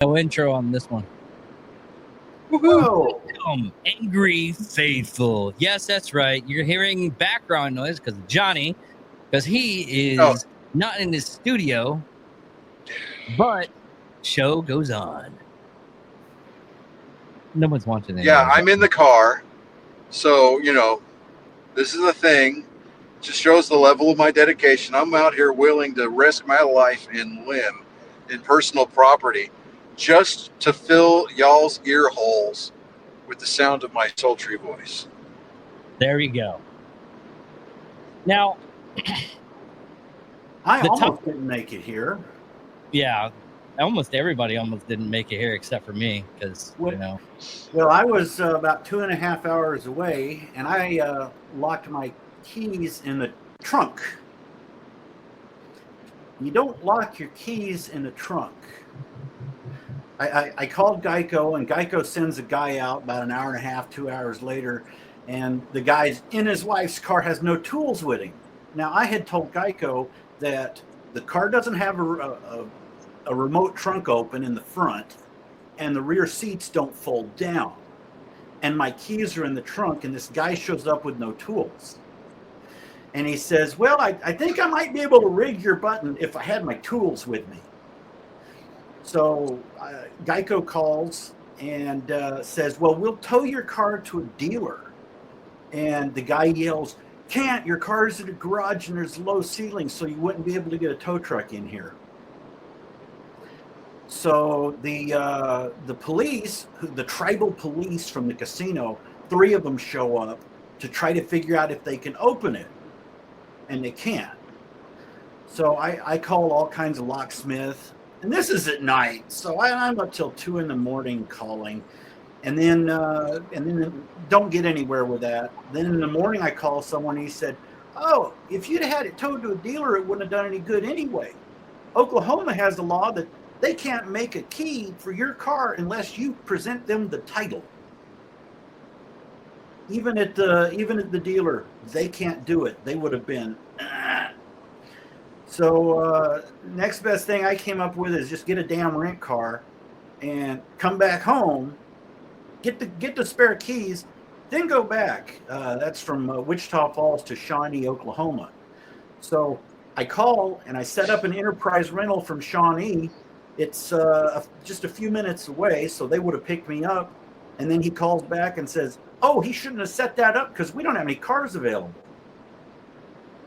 No intro on this one. Whoa. Angry Faithful. Yes, that's right. You're hearing background noise because of Johnny, because he is not in his studio, but show goes on. No one's watching it. Yeah, I'm in the car. So, this is the thing. Just shows the level of my dedication. I'm out here willing to risk my life and limb in personal property just to fill y'all's ear holes with the sound of my sultry voice. There you go. Now, I almost didn't make it here. Yeah, almost everybody almost didn't make it here except for me because, Well, I was about 2.5 hours away, and I locked my keys in the trunk. You don't lock your keys in the trunk. I called Geico, and Geico sends a guy out about an hour and a half, 2 hours later, and the guy's in his wife's car, has no tools with him. Now, I had told Geico that the car doesn't have a remote trunk open in the front, and the rear seats don't fold down. And my keys are in the trunk, and this guy shows up with no tools. And he says, well, I think I might be able to rig your button if I had my tools with me. So Geico calls and says, well, we'll tow your car to a dealer. And the guy yells, can't, your car's at a garage and there's low ceilings, so you wouldn't be able to get a tow truck in here. So the police, the tribal police from the casino, 3 of them show up to try to figure out if they can open it. And they can't. So I call all kinds of locksmith. And this is at night, so I'm up till 2 a.m. calling, and then don't get anywhere with that. Then in the morning, I call someone. And he said, "Oh, if you'd had it towed to a dealer, it wouldn't have done any good anyway. Oklahoma has a law that they can't make a key for your car unless you present them the title. Even at the dealer, they can't do it. They would have been." So next best thing I came up with is just get a damn rent car and come back home, get the spare keys, then go back. That's from Wichita Falls to Shawnee, Oklahoma. So I call and I set up an enterprise rental from Shawnee. It's just a few minutes away, so they would have picked me up. And then he calls back and says, oh, he shouldn't have set that up because we don't have any cars available.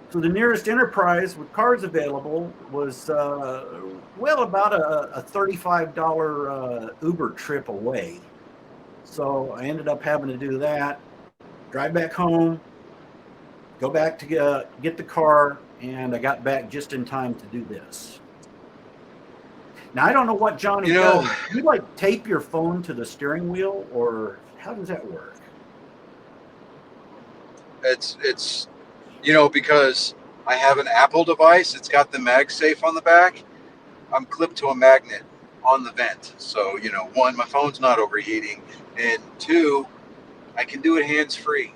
So the nearest enterprise with cars available was, about a $35 Uber trip away. So I ended up having to do that, drive back home, go back to get the car, and I got back just in time to do this. Now, I don't know what Johnny does. Do you tape your phone to the steering wheel, or how does that work? It's because I have an Apple device, it's got the MagSafe on the back. I'm clipped to a magnet on the vent. So, 1, my phone's not overheating, and 2, I can do it hands-free.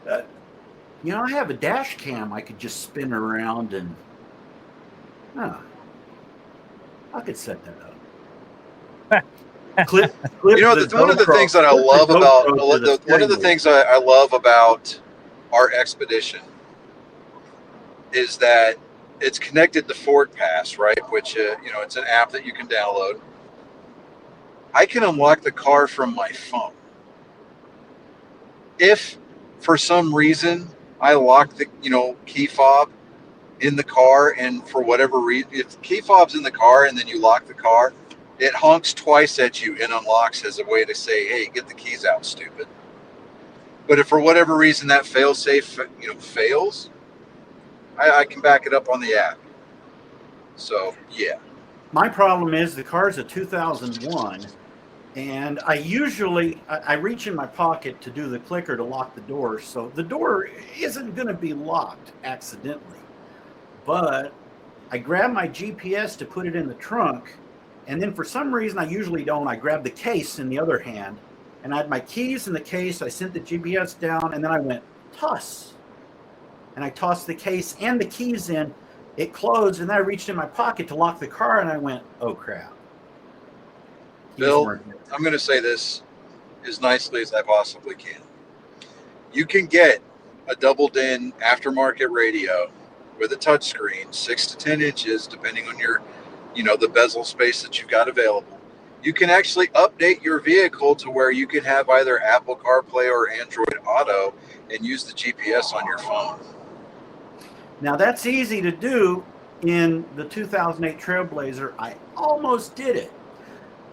I have a dash cam I could just spin around and I could set that up. Clip one of the things that I love about one of the things I love about our expedition is that it's connected to FordPass, right? Which it's an app that you can download. I can unlock the car from my phone. If for some reason I lock the key fob in the car, and for whatever reason, if the key fob's in the car and then you lock the car, it honks twice at you and unlocks as a way to say, hey, get the keys out, stupid. But if for whatever reason that fail-safe, fails, I can back it up on the app. So, yeah. My problem is the car's a 2001, and I reach in my pocket to do the clicker to lock the door. So the door isn't going to be locked accidentally. But I grab my GPS to put it in the trunk, and then for some reason, I usually don't. I grab the case in the other hand, and I had my keys in the case. I sent the GPS down, and then I went, toss. and I tossed the case and the keys in. It closed, and then I reached in my pocket to lock the car, and I went, "Oh crap!" Bill, I'm going to say this as nicely as I possibly can. You can get a double-din aftermarket radio with a touchscreen, 6 to 10 inches, depending on your, the bezel space that you've got available. You can actually update your vehicle to where you can have either Apple CarPlay or Android Auto and use the GPS on your phone. Now that's easy to do. In the 2008 Trailblazer, I almost did it.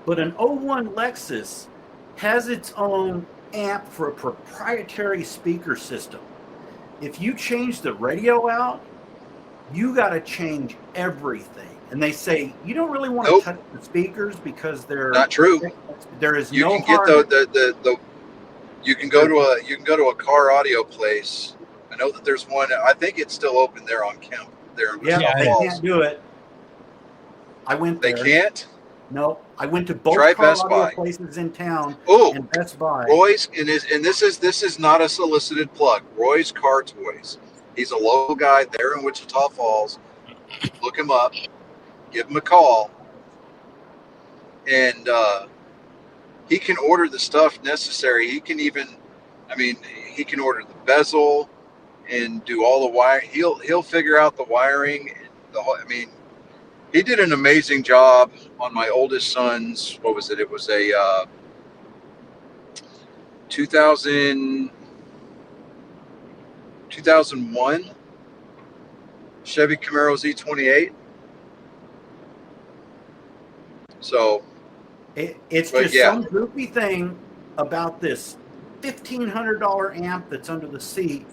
But an 01 Lexus has its own amp for a proprietary speaker system. If you change the radio out, you got to change everything. And they say you don't really want to touch the speakers because they're not true. There is you no can get the you can go to a car audio place. I know that there's one. I think it's still open there on Kemp. There in yeah, they Falls. can't do it. I went there. They can't? No, I went to both Try car Best audio Buy. places in town. Oh, and Best Buy. Roy's, and this is not a solicited plug. Roy's Car Toys. He's a local guy there in Wichita Falls. Look him up. Give him a call. And he can order the stuff necessary. He can he can order the bezel and do all the wire. He'll figure out the wiring. He did an amazing job on my oldest son's. What was it? It was a 2001 Chevy Camaro Z28. So it's just some goofy thing about this $1,500 amp that's under the seat,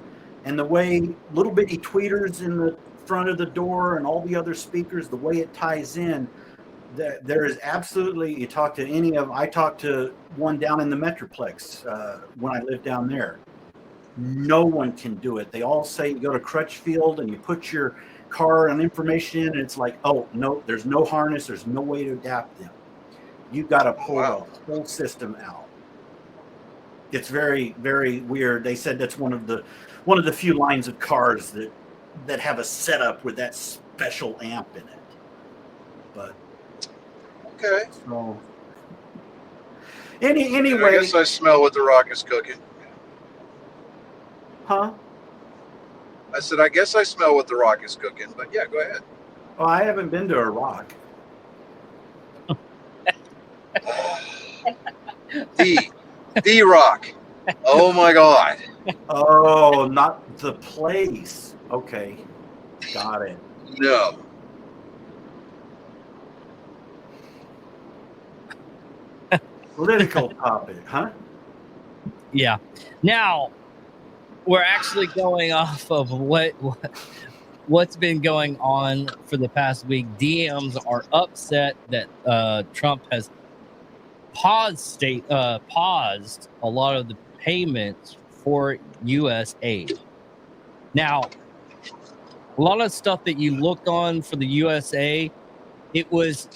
and the way little bitty tweeters in the front of the door and all the other speakers, the way it ties in. There is absolutely, I talked to one down in the Metroplex when I lived down there. No one can do it. They all say you go to Crutchfield and you put your car and information in, and it's like, oh no, there's no harness, there's no way to adapt them. You've got to pull the whole system out. It's very, very weird. They said that's one of the few lines of cars that have a setup with that special amp in it. But okay. So anyway, I guess I smell what the Rock is cooking. Huh? I said, I guess I smell what the Rock is cooking, but yeah, go ahead. Oh, I haven't been to a Rock. The Rock. Oh my God. Oh, not the place. Okay. Got it. No. Political topic, huh? Yeah. Now, we're actually going off of what's been going on for the past week. DMs are upset that Trump has paused a lot of the payments for U.S. aid. Now, a lot of stuff that you looked on for the USA, it was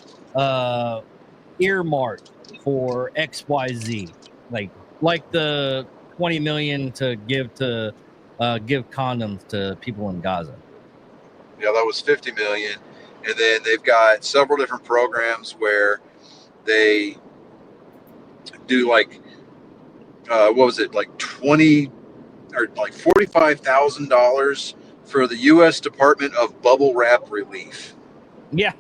earmarked for XYZ, like the 20 million to give condoms to people in Gaza. Yeah, that was 50 million, and then they've got several different programs where they do like what was it, like 20 or like $45,000 for the U.S. Department of Bubble Wrap Relief. Yeah.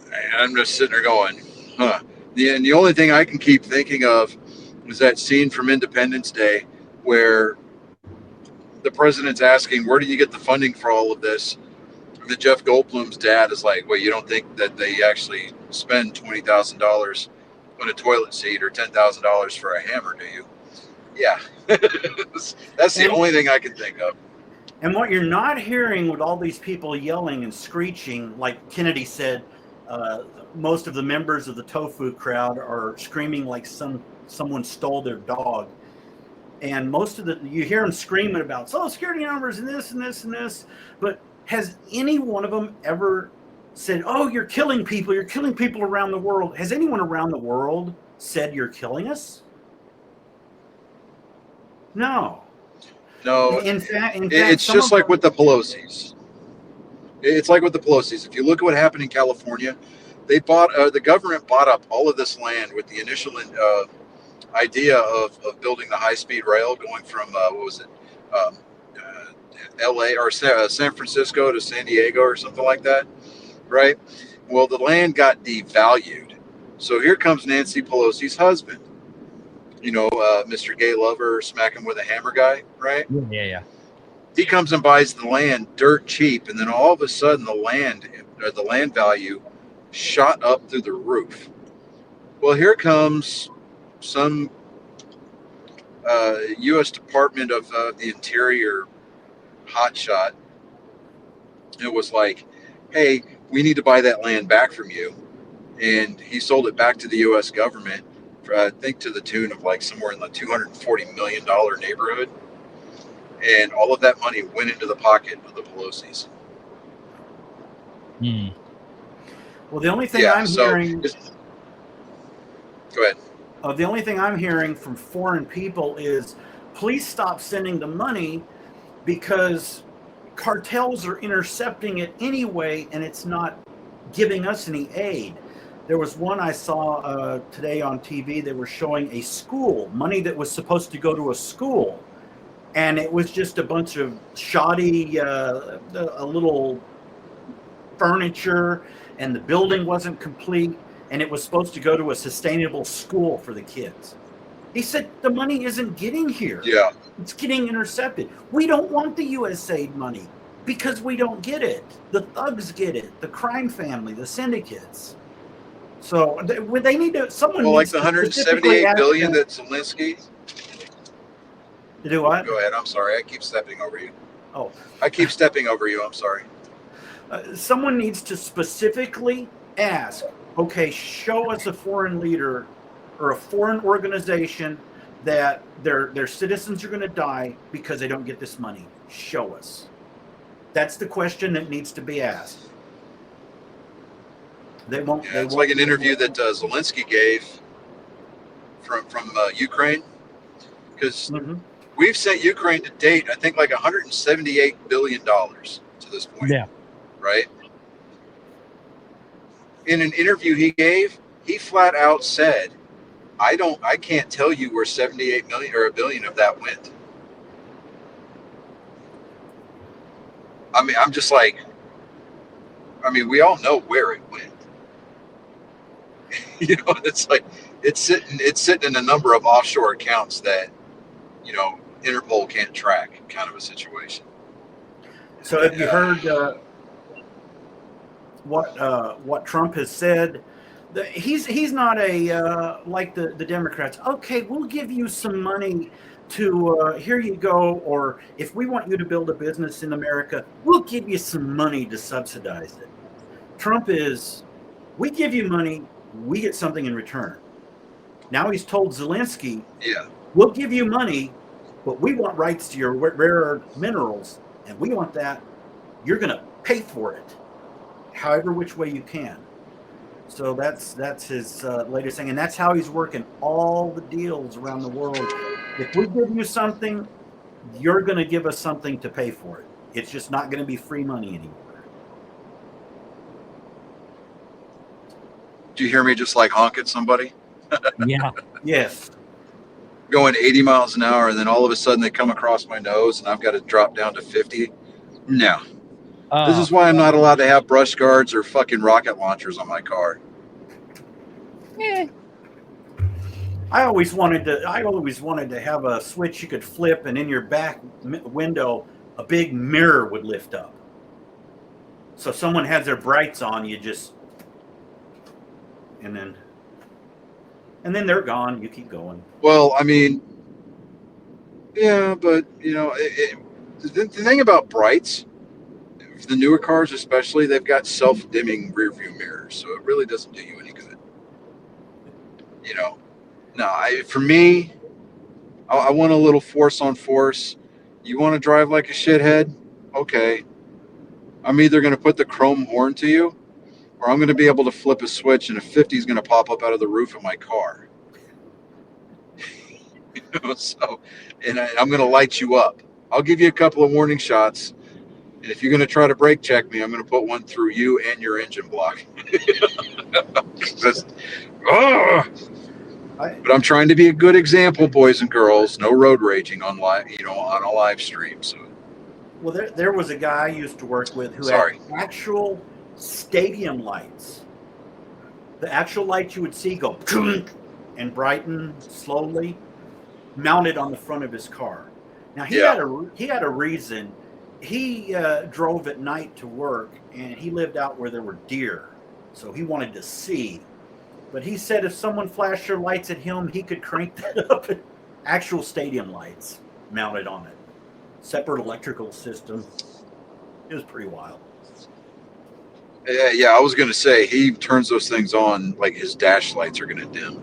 And I'm just sitting there going, huh. And the only thing I can keep thinking of is that scene from Independence Day where the president's asking, where do you get the funding for all of this? And then Jeff Goldblum's dad is like, well, you don't think that they actually spend $20,000 on a toilet seat or $10,000 for a hammer, do you? Yeah. That's the only thing I can think of. And what you're not hearing with all these people yelling and screeching, like Kennedy said, most of the members of the tofu crowd are screaming like someone stole their dog. And you hear them screaming about Social Security numbers and this and this and this. But has any one of them ever said, oh, you're killing people around the world? Has anyone around the world said you're killing us? No. No, In fact, it's some just of like with the Pelosi's. It's like with the Pelosi's. If you look at what happened in California, they bought the government bought up all of this land with the initial idea of building the high-speed rail going from what was it, L.A. or San Francisco to San Diego or something like that, right? Well, the land got devalued. So here comes Nancy Pelosi's husband, Mr. Gay Lover, smack him with a hammer guy, right? Yeah. He comes and buys the land dirt cheap, and then all of a sudden the land value shot up through the roof. Well, here comes some U.S. Department of the Interior hotshot. It was like, hey, we need to buy that land back from you. And he sold it back to the U.S. government, for, I think to the tune of like somewhere in the $240 million neighborhood. And all of that money went into the pocket of the Pelosi's. Well, the only thing I'm hearing... Go ahead. The only thing I'm hearing from foreign people is, please stop sending the money because cartels are intercepting it anyway, and it's not giving us any aid. There was one I saw today on TV. They were showing a school, money that was supposed to go to a school, and it was just a bunch of shoddy, a little furniture, and the building wasn't complete. And it was supposed to go to a sustainable school for the kids. He said the money isn't getting here. Yeah. It's getting intercepted. We don't want the USAID money because we don't get it. The thugs get it. The crime family, the syndicates. So they need to. Someone. Well, like needs the to 178 billion that Zelensky. To do what? Go ahead. I'm sorry. I keep stepping over you. Oh. I keep stepping over you. I'm sorry. Someone needs to specifically ask. Okay, show us a foreign leader or a foreign organization that their citizens are going to die because they don't get this money. Show us. That's the question that needs to be asked. They won't. Yeah, it's like an interview that Zelensky gave from Ukraine, because we've sent Ukraine to date, I think, like $178 billion to this point. Yeah. Right. In an interview he gave, he flat out said, I can't tell you where 78 million or $1 billion of that went. I mean, I'm just like, we all know where it went. It's like it's sitting in a number of offshore accounts that, Interpol can't track, kind of a situation. So have you heard what Trump has said? He's not like the Democrats. Okay, we'll give you some money to here you go, or if we want you to build a business in America, we'll give you some money to subsidize it. Trump is, we give you money, we get something in return. Now he's told Zelensky, we'll give you money, but we want rights to your rare minerals, and we want that. You're going to pay for it, however which way you can. So that's his latest thing, and that's how he's working all the deals around the world. If we give you something, you're going to give us something to pay for it. It's just not going to be free money anymore. Do you hear me just like honk at somebody? Yeah. Yes. Going 80 miles an hour, and then all of a sudden they come across my nose, and I've got to drop down to 50. No. This is why I'm not allowed to have brush guards or fucking rocket launchers on my car. Yeah. I always wanted to have a switch you could flip, and in your back window, a big mirror would lift up. So if someone has their brights on, you just, and then they're gone. You keep going. Well, I mean, yeah, but the thing about brights, the newer cars especially, they've got self-dimming rear view mirrors, so it really doesn't do you any good. No, for me, I want a little force on force. You want to drive like a shithead? Okay. I'm either going to put the chrome horn to you, or I'm going to be able to flip a switch and a 50 is going to pop up out of the roof of my car. So, and I'm going to light you up. I'll give you a couple of warning shots. And if you're going to try to brake check me, I'm going to put one through you and your engine block. Just, oh! But I'm trying to be a good example, boys and girls. No road raging on on a live stream. So, well, there was a guy I used to work with who Sorry. had actual stadium lights. The actual lights you would see go and brighten slowly, mounted on the front of his car. Now he had a reason. He drove at night to work, and he lived out where there were deer, so he wanted to see. But he said if someone flashed their lights at him, he could crank that up. Actual stadium lights mounted on it, separate electrical system. It was pretty wild. Yeah, I was going to say, he turns those things on, like his dash lights are going to dim.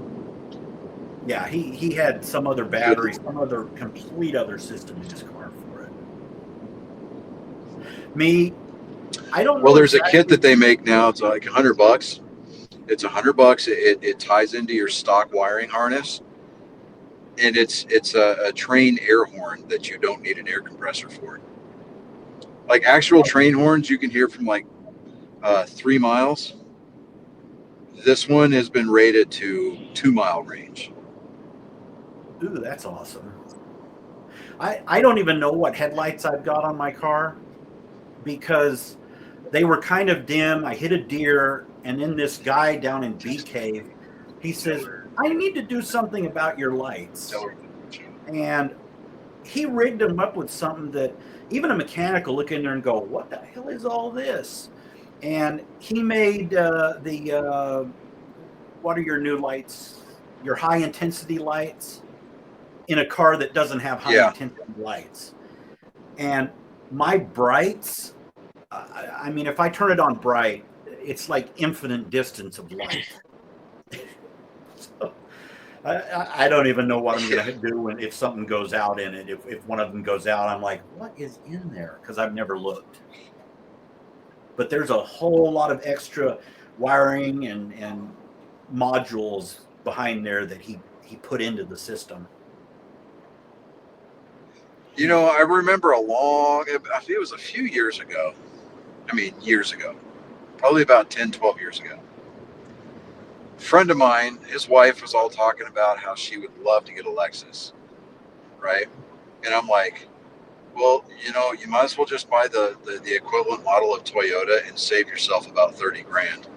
Yeah, he had some other battery, some other complete other system in his car for it. Me, I don't know. Well, there's a kit that they make now. It's like $100. It's $100. It ties into your stock wiring harness, and it's a train air horn that you don't need an air compressor for. Like actual train horns, you can hear from like 3 miles. This one has been rated to 2-mile range. Ooh, that's awesome. I don't even know what headlights I've got on my car because they were kind of dim. I hit a deer, and then this guy down in Bee Cave, he says, I need to do something about your lights. And he rigged them up with something that even a mechanic will look in there and go, what the hell is all this? And he made what are your new lights? Your high intensity lights in a car that doesn't have high intensity lights. And my brights, I mean, if I turn it on bright, it's like infinite distance of light. So, I don't even know what I'm going to do if something goes out in it. If one of them goes out, I'm like, what is in there? Because I've never looked. But there's a whole lot of extra wiring and modules behind there that he put into the system. You know, I remember I think it was a few years ago. I mean, years ago. Probably about 10, 12 years ago. A friend of mine, his wife was all talking about how she would love to get a Lexus. Right? And I'm like, well, you know, you might as well just buy the equivalent model of Toyota and save yourself about 30 grand.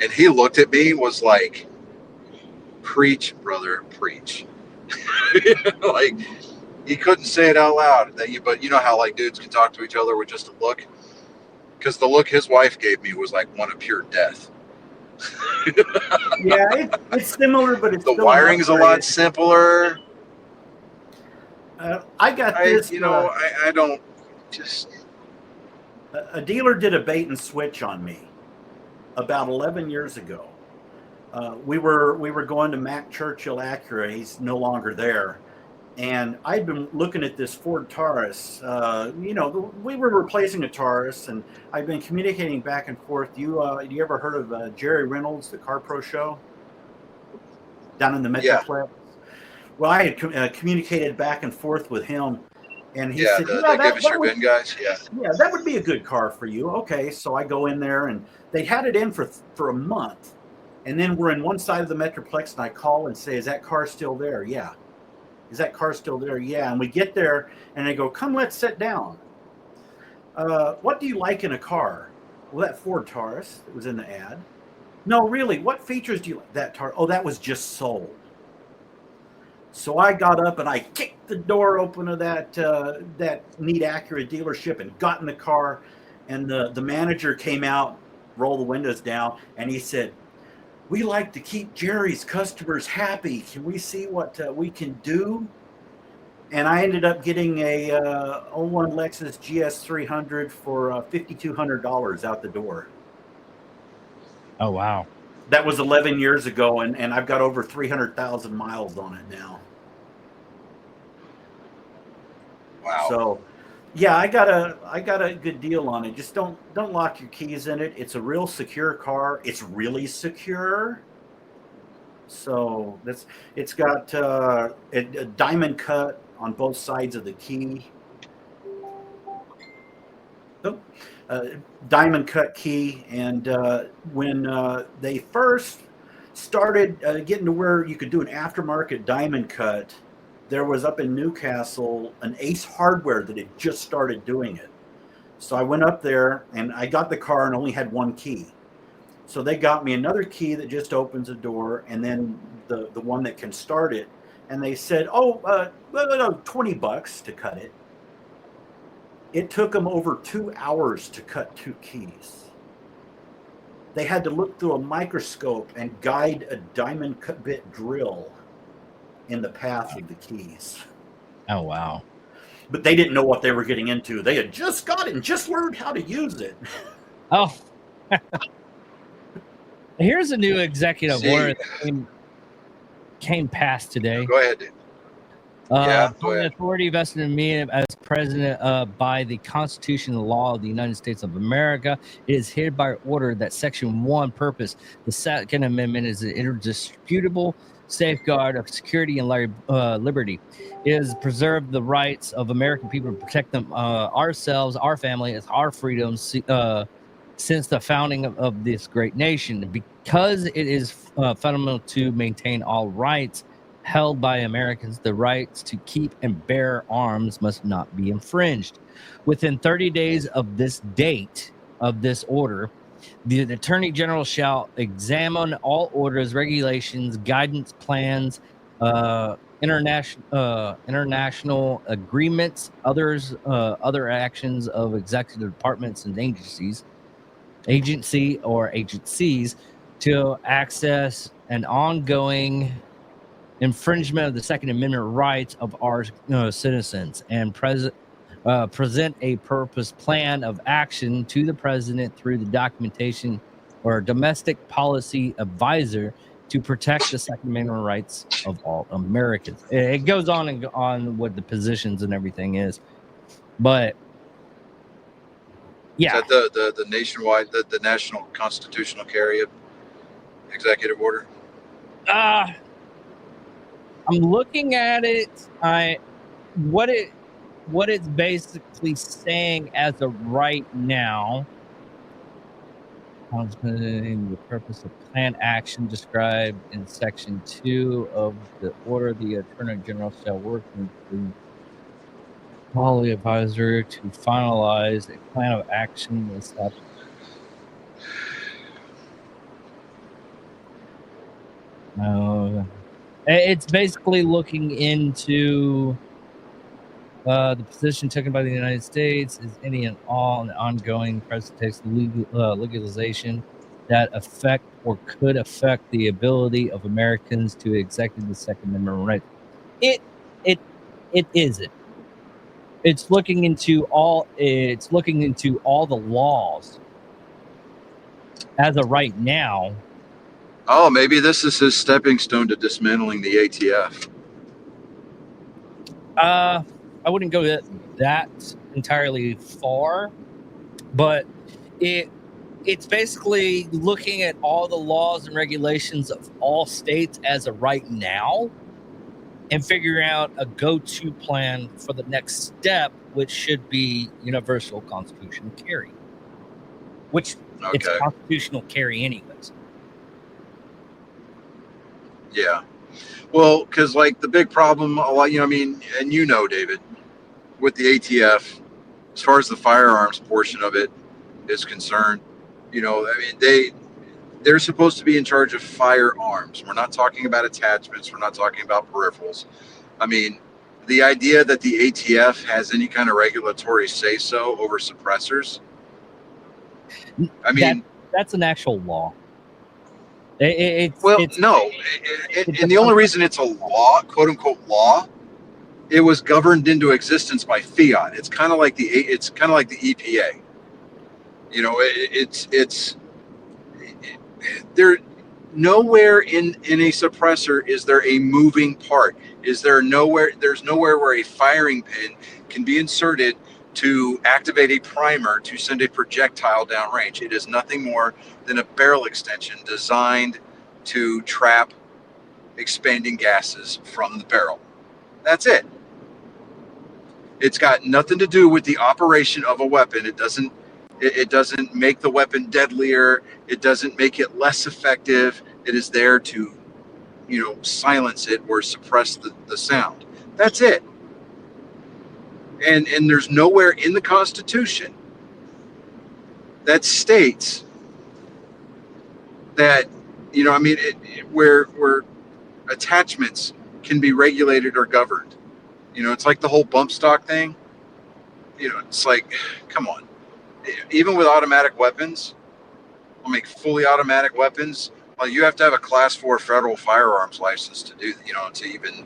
And he looked at me, was like, preach, brother, preach. Like, he couldn't say it out loud. But you know how like dudes can talk to each other with just a look? Because the look his wife gave me was like one of pure death. Yeah, it's similar, but it's the wiring's a lot simpler. I got this. You know, I don't just. A dealer did a bait and switch on me about 11 years ago. We were going to Mac Churchill Acura. He's no longer there. And I'd been looking at this Ford Taurus. You know, we were replacing a Taurus, and I've been communicating back and forth. You ever heard of Jerry Reynolds, the Car Pro Show, down in the Metroplex? Yeah. Well, I had communicated back and forth with him, and he said, "Yeah, give us your VIN guys." Yeah, that would be a good car for you. Okay, so I go in there, and they had it in for a month, and then we're in one side of the Metroplex, and I call and say, "Is that car still there?" Yeah. Is that car still there? Yeah. And we get there, and they go, "Come, let's sit down. What do you like in a car?" Well, that Ford Taurus that was in the ad. No, really, what features do you like? That Taurus. Oh, that was just sold. So I got up and I kicked the door open of that neat Acura dealership and got in the car, and the manager came out, rolled the windows down, and he said, "We like to keep Jerry's customers happy. Can we see what we can do?" And I ended up getting a 01 Lexus GS 300 for $5,200 out the door. Oh, wow. That was 11 years ago, and I've got over 300,000 miles on it now. Wow. So, yeah, I got a good deal on it. Just don't lock your keys in it. It's a real secure car. It's really secure. So it's got a diamond cut on both sides of the key. Oh, uh, diamond cut key. And when they first started getting to where you could do an aftermarket diamond cut, there was up in Newcastle an Ace Hardware that had just started doing it. So I went up there and I got the car and only had one key. So they got me another key that just opens a door, and then the one that can start it. And they said, "Oh, $20 to cut it." It took them over 2 hours to cut two keys. They had to look through a microscope and guide a diamond cut bit drill in the path of the keys. Oh, wow. But they didn't know what they were getting into. They had just got it and just learned how to use it. Oh. Here's a new executive order that came past today. Go ahead, dude. The authority vested in me as president by the Constitution and law of the United States of America, it is hereby ordered that Section 1 purpose, the Second Amendment, is an indisputable safeguard of security and liberty. It is preserve the rights of American people to protect them, ourselves, our families, our freedoms, since the founding of this great nation. Because it is fundamental to maintain all rights held by Americans, the rights to keep and bear arms must not be infringed. Within 30 days of this date of this order, the Attorney General shall examine all orders, regulations, guidance plans, international agreements, other actions of executive departments and agencies to access an ongoing infringement of the Second Amendment rights of our citizens, and present a purpose plan of action to the president through the documentation or domestic policy advisor to protect the Second Amendment rights of all Americans. It goes on and on what the positions and everything is, but yeah, is that the nationwide, the national constitutional carry executive order? I'm looking at it. What it's basically saying as of right now. The purpose of planned action described in Section 2 of the order, the Attorney General shall work with the policy advisor to finalize a plan of action and stuff. It's basically looking into the position taken by the United States is any and all an ongoing presentation legalization that affect or could affect the ability of Americans to execute the Second Amendment right. It isn't. It's looking into all the laws as of right now. Oh, maybe this is his stepping stone to dismantling the ATF. I wouldn't go that entirely far, but it's basically looking at all the laws and regulations of all states as of right now and figuring out a go-to plan for the next step, which should be universal constitutional carry, which it's constitutional carry anyways. Yeah. Well, because like the big problem, and David, with the ATF, as far as the firearms portion of it is concerned, they're supposed to be in charge of firearms. We're not talking about attachments. We're not talking about peripherals. I mean, the idea that the ATF has any kind of regulatory say-so over suppressors, that's an actual law. And the only reason it's a law, quote unquote law, it was governed into existence by fiat. It's kind of like the EPA. It's there. Nowhere in a suppressor is there a moving part. There's nowhere where a firing pin can be inserted to activate a primer to send a projectile downrange. It is nothing more than a barrel extension designed to trap expanding gases from the barrel. That's it. It's got nothing to do with the operation of a weapon. It doesn't make the weapon deadlier. It doesn't make it less effective. It is there to, silence it or suppress the sound. That's it. And there's nowhere in the Constitution that states that, where attachments can be regulated or governed. It's like the whole bump stock thing. It's like, come on. Even with automatic weapons, fully automatic weapons, well, you have to have a Class 4 federal firearms license to do, to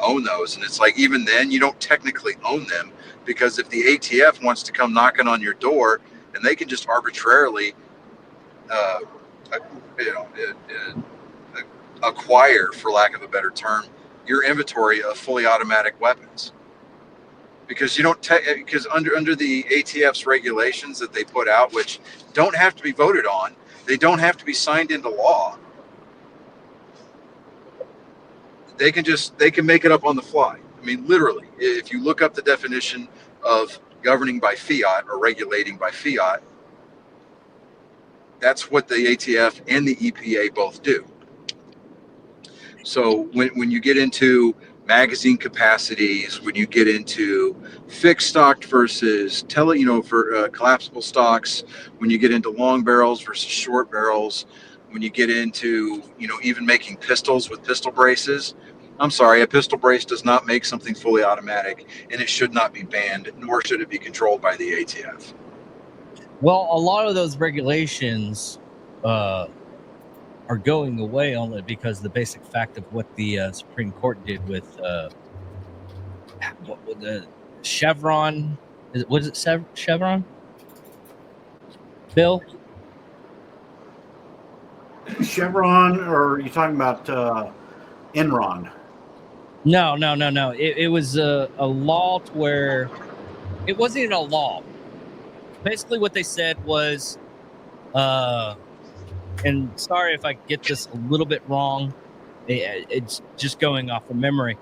own those. And it's like, even then, you don't technically own them, because if the ATF wants to come knocking on your door, and they can just arbitrarily, acquire, for lack of a better term, your inventory of fully automatic weapons. Because you don't, because under the ATF's regulations that they put out, which don't have to be voted on, they don't have to be signed into law. They can make it up on the fly. Literally, if you look up the definition of governing by fiat or regulating by fiat, that's what the ATF and the EPA both do. So when you get into magazine capacities, when you get into fixed stock versus collapsible stocks, when you get into long barrels versus short barrels, when you get into, even making pistols with pistol braces, I'm sorry, a pistol brace does not make something fully automatic, and it should not be banned, nor should it be controlled by the ATF. Well, a lot of those regulations are going away only because the basic fact of what the Supreme Court did with the Chevron. Was it Chevron? Bill? Chevron, or are you talking about Enron? No. It was a law to where it wasn't even a law. Basically, what they said was, and sorry if I get this a little bit wrong, it's just going off of memory.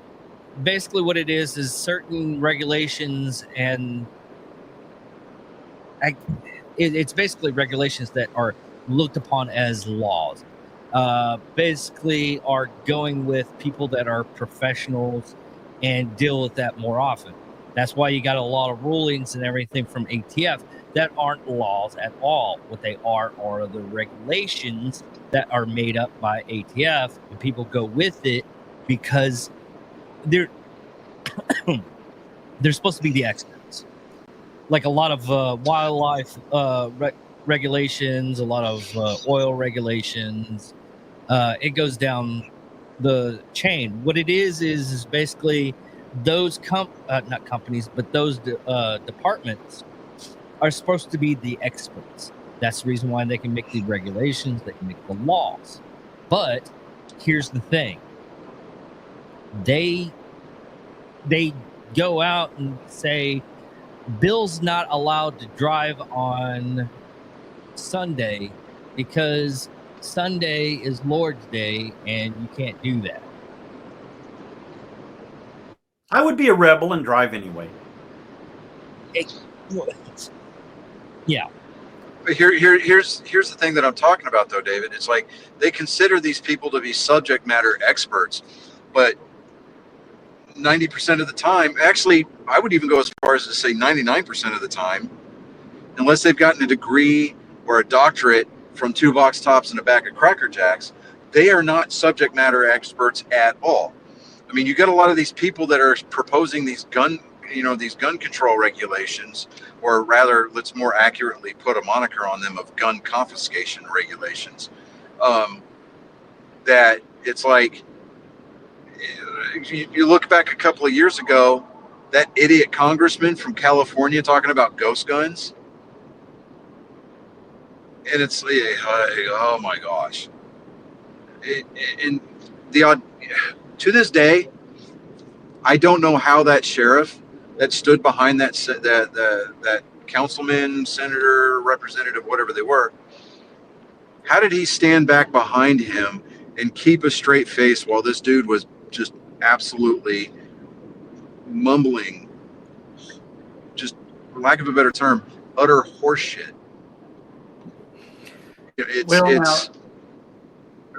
Basically, what it is certain regulations, and it's basically regulations that are looked upon as laws. Basically are going with people that are professionals and deal with that more often. That's why you got a lot of rulings and everything from ATF that aren't laws at all. What they are the regulations that are made up by ATF, and people go with it because they're they're supposed to be the experts. Like a lot of wildlife regulations, a lot of oil regulations. It goes down the chain. What it is basically those not companies, but those departments are supposed to be the experts. That's the reason why they can make the regulations, they can make the laws. But here's the thing. They go out and say Bill's not allowed to drive on Sunday because Sunday is Lord's Day and you can't do that. I would be a rebel and drive anyway. Yeah. But here's the thing that I'm talking about, though, David. It's like they consider these people to be subject matter experts, but 90% of the time, actually, I would even go as far as to say 99% of the time, unless they've gotten a degree or a doctorate from 2 box tops and a bag of Cracker Jacks, they are not subject matter experts at all. You got a lot of these people that are proposing these gun control regulations, or rather, let's more accurately put a moniker on them of gun confiscation regulations. That it's like, you look back a couple of years ago, that idiot congressman from California talking about ghost guns. And it's like, oh my gosh. To this day, I don't know how that sheriff that stood behind that councilman, senator, representative, whatever they were, how did he stand back behind him and keep a straight face while this dude was just absolutely mumbling, just for lack of a better term, utter horseshit. It's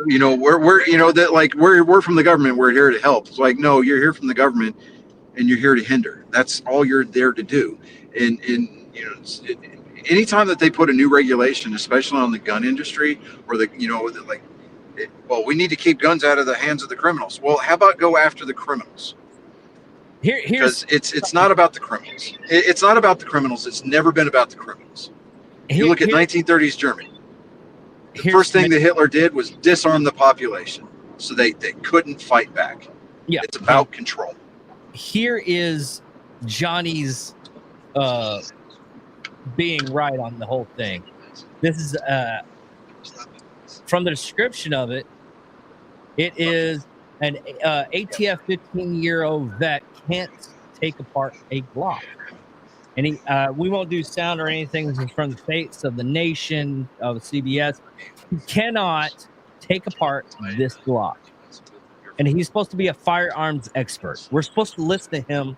you know, we're you know that like we're from the government, we're here to help. It's like, no, you're here from the government and you're here to hinder. That's all you're there to do. And you know, anytime that they put a new regulation, especially on the gun industry, or well, we need to keep guns out of the hands of the criminals. Well, how about go after the criminals? Because it's not about the criminals. It's not about the criminals. It's never been about the criminals. You look at 1930s Germany. The first thing that Hitler did was disarm the population, so they couldn't fight back. Yeah, it's about control. Here is Johnny's being right on the whole thing. This is from the description of it. It is an ATF 15-year-old vet can't take apart a Glock. And we won't do sound or anything. This is from the Fates of the Nation of CBS. He cannot take apart this Glock. And he's supposed to be a firearms expert. We're supposed to listen to him,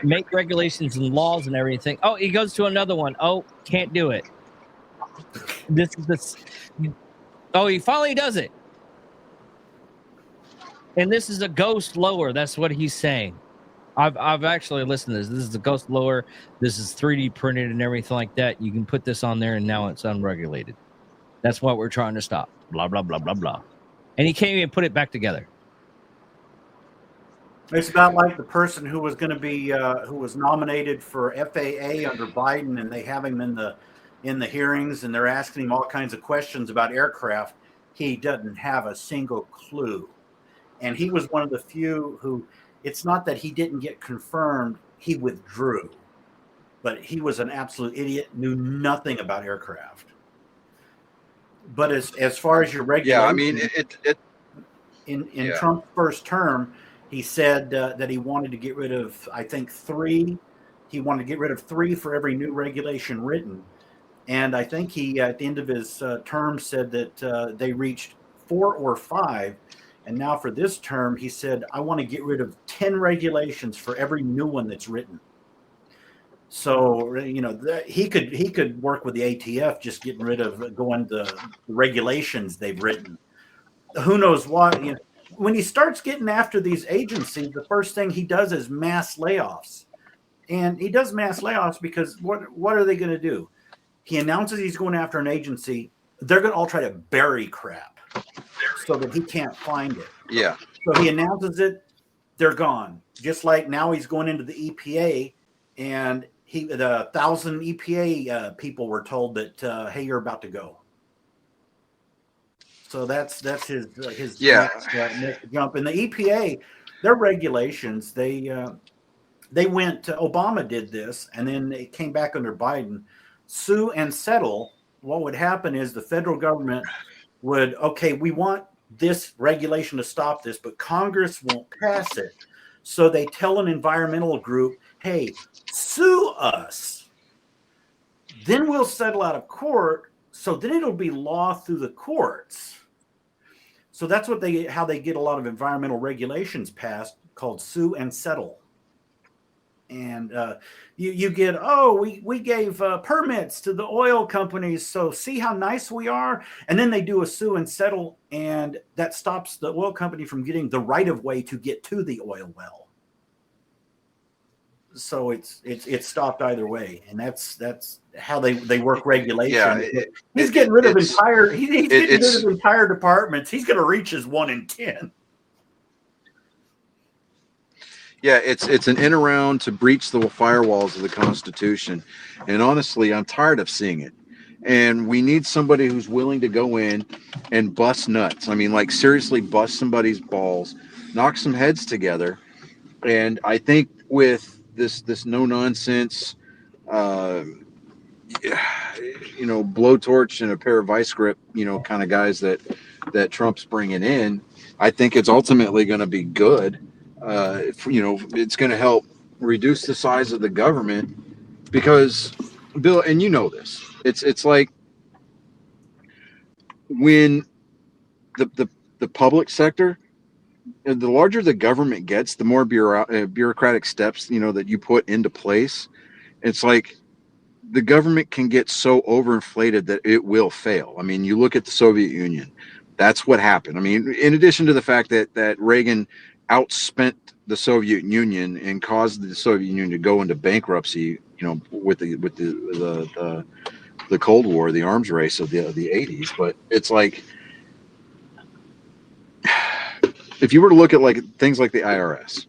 make regulations and laws and everything. Oh, he goes to another one. Oh, can't do it. Oh, he finally does it. And this is a ghost lower. That's what he's saying. I've actually listened to this. This is a ghost lower. This is 3D printed and everything like that. You can put this on there and now it's unregulated. That's what we're trying to stop. Blah, blah, blah, blah, blah. And he can't even put it back together. It's about like the person who was going to be who was nominated for FAA under Biden, and they have him in the hearings, and they're asking him all kinds of questions about aircraft. He doesn't have a single clue, and he was one of the few who. It's not that he didn't get confirmed; he withdrew, but he was an absolute idiot, knew nothing about aircraft. But as far as your regulation, yeah, I mean, in Trump's first term, he said that he wanted to get rid of, I think, 3. He wanted to get rid of 3 for every new regulation written, and I think he, at the end of his term, said that they reached 4 or 5. And now for this term, he said, I want to get rid of 10 regulations for every new one that's written. So, you know, he could work with the ATF, just getting rid of going the regulations they've written. Who knows what? You know, when he starts getting after these agencies, the first thing he does is mass layoffs. And he does mass layoffs because what are they going to do? He announces he's going after an agency. They're going to all try to bury crap so that he can't find it. Yeah. So he announces it, they're gone. Just like now he's going into the EPA, and the 1,000 EPA people were told that hey, you're about to go. So that's his next jump. And the EPA, their regulations, they went. Obama did this, and then it came back under Biden. Sue and settle. What would happen is the federal government would, okay, we want this regulation to stop this, but Congress won't pass it. So they tell an environmental group, hey, sue us. Then we'll settle out of court. So then it'll be law through the courts. So that's how they get a lot of environmental regulations passed, called sue and settle. And you get, we gave permits to the oil companies, so see how nice we are. And then they do a sue and settle, and that stops the oil company from getting the right of way to get to the oil well. So it's stopped either way, and that's how they work regulation. Yeah, he's getting rid of entire departments. He's going to reach his 1 in 10. Yeah, it's an in around to breach the firewalls of the Constitution. And honestly, I'm tired of seeing it. And we need somebody who's willing to go in and bust nuts. I mean, like, seriously bust somebody's balls, knock some heads together. And I think with this no nonsense, blowtorch and a pair of vice grip, kind of guys that Trump's bringing in, I think it's ultimately going to be good. It's going to help reduce the size of the government, because Bill, and you know this, it's like when the public sector the larger the government gets, the more bureaucratic steps, that you put into place. It's like the government can get so overinflated that it will fail. I mean, you look at the Soviet Union. That's what happened. I mean, in addition to the fact that Reagan outspent the Soviet Union and caused the Soviet Union to go into bankruptcy, with the Cold War, the arms race of the 80s. But it's like, if you were to look at like things like the IRS,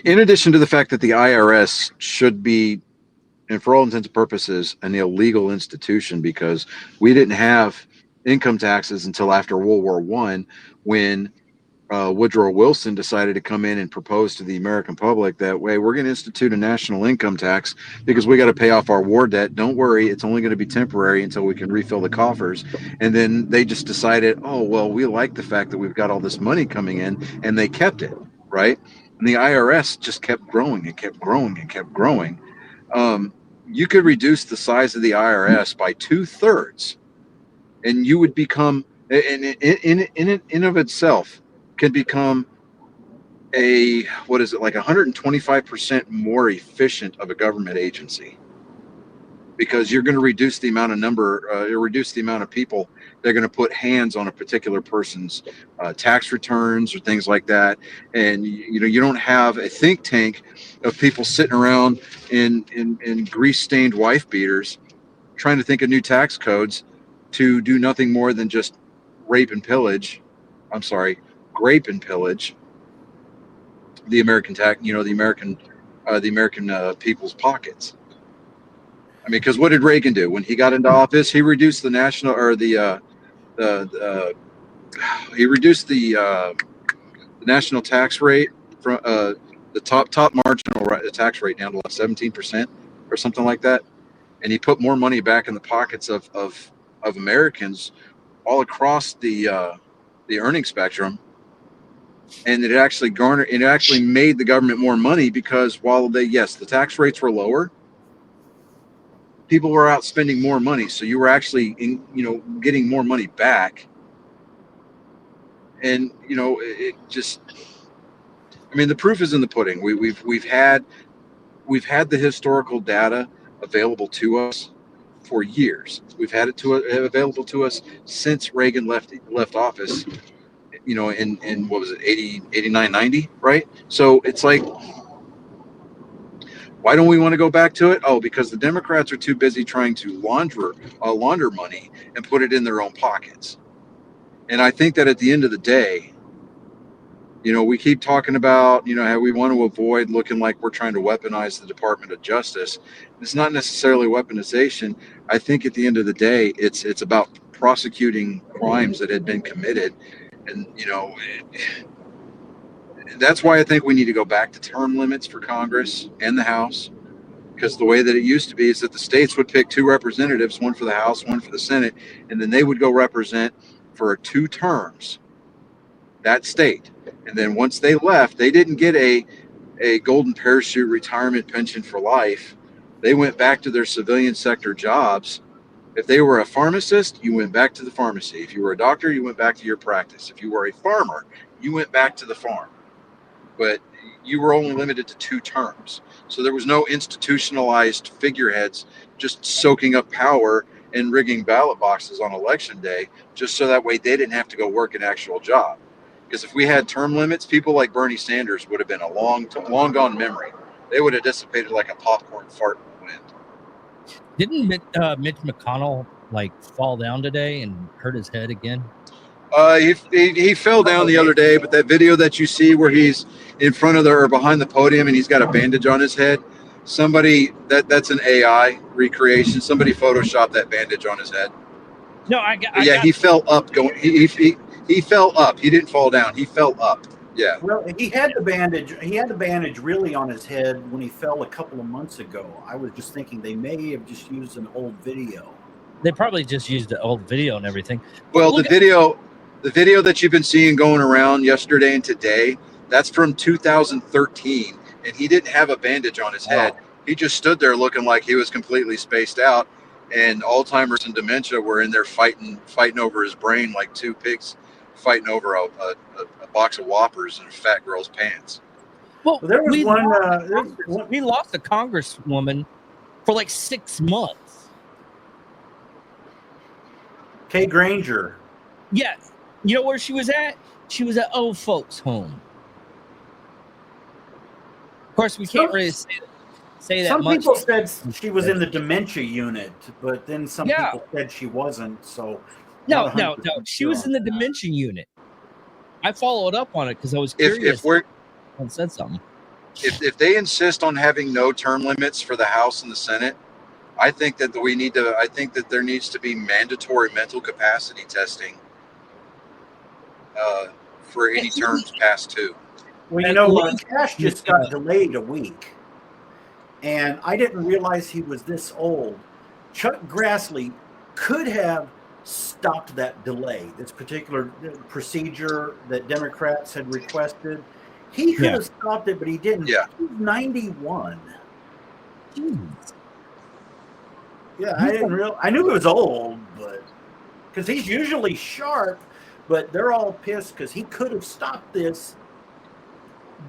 in addition to the fact that the IRS should be, and for all intents and purposes, an illegal institution, because we didn't have income taxes until after World War I, when Woodrow Wilson decided to come in and propose to the American public that, way, we're going to institute a national income tax because we got to pay off our war debt. Don't worry, it's only going to be temporary until we can refill the coffers. And then they just decided, oh, well, we like the fact that we've got all this money coming in, and they kept it, right? And the IRS just kept growing and kept growing and kept growing. You could reduce the size of the IRS by 2/3, and you would become, in of itself, can become like 125% more efficient of a government agency, because you're going to reduce the amount of people they're going to put hands on a particular person's tax returns or things like that. And you don't have a think tank of people sitting around in grease-stained wife beaters trying to think of new tax codes to do nothing more than just grape and pillage the American the American people's pockets. I mean, because what did Reagan do when he got into office? He reduced the national, or the national tax rate from the top marginal tax rate down to like 17% or something like that, and he put more money back in the pockets of Americans all across the earning spectrum. And it actually made the government more money, because while the tax rates were lower, people were out spending more money. So you were actually getting more money back. And the proof is in the pudding. We've had the historical data available to us for years. We've had it available to us since Reagan left office. In what was it, 89, 90, right? So it's like, why don't we want to go back to it? Oh, because the Democrats are too busy trying to launder money and put it in their own pockets. And I think that at the end of the day, we keep talking about, how we want to avoid looking like we're trying to weaponize the Department of Justice. It's not necessarily weaponization. I think at the end of the day, it's about prosecuting crimes that had been committed. And, that's why I think we need to go back to term limits for Congress and the House, because the way that it used to be is that the states would pick 2 representatives, one for the House, one for the Senate, and then they would go represent for 2 terms that state. And then once they left, they didn't get a golden parachute retirement pension for life. They went back to their civilian sector jobs. If they were a pharmacist, you went back to the pharmacy. If you were a doctor, you went back to your practice. If you were a farmer, you went back to the farm. But you were only limited to 2 terms. So there was no institutionalized figureheads just soaking up power and rigging ballot boxes on election day, just so that way they didn't have to go work an actual job. Because if we had term limits, people like Bernie Sanders would have been a long gone memory. They would have dissipated like a popcorn fart in the wind. Didn't Mitch McConnell fall down today and hurt his head again? He fell down the other day, but that video that you see where he's in front of or behind the podium and he's got a bandage on his head, that's an AI recreation. Somebody photoshopped that bandage on his head. No, he fell up he fell up. He didn't fall down. He fell up. Yeah. Well, he had the bandage really on his head when he fell a couple of months ago. I was just thinking they may have just used an old video. They probably just used the old video and everything. Well, the video that you've been seeing going around yesterday and today, that's from 2013, and he didn't have a bandage on his head. He just stood there looking like he was completely spaced out, and Alzheimer's and dementia were in there fighting over his brain like 2 pigs fighting over a box of Whoppers in a fat girl's pants. Well, There was we one. we lost a congresswoman for like 6 months. Kay Granger. Yeah, you know where she was at? She was at old folks' home. Of course, we can't really say that Some much. people said she was in the dementia unit, but then some people said she wasn't. So no. She was in the dementia unit. I followed up on it because I was curious. And said something. If they insist on having no term limits for the House and the Senate, I think that I think that there needs to be mandatory mental capacity testing for any terms past 2. Well, you know, Cash just got delayed a week, and I didn't realize he was this old. Chuck Grassley could have stopped that delay, this particular procedure that Democrats had requested. He could have stopped it, but he didn't. Yeah. He's 91. Jeez. Yeah, I knew he was old, but because he's usually sharp, but they're all pissed because he could have stopped this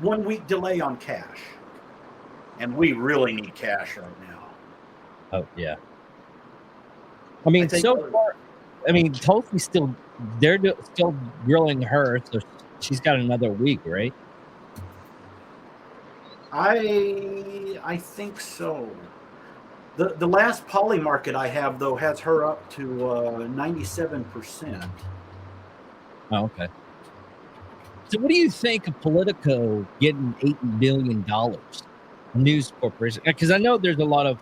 1 week delay on Cash. And we really need Cash right now. Oh, yeah. I mean, so far, Tulsi's still grilling her, so she's got another week, right? I think so. The last Poly Market I have, though, has her up to 97%. Oh, okay. So what do you think of Politico getting $8 billion? News corporation? Because I know there's a lot of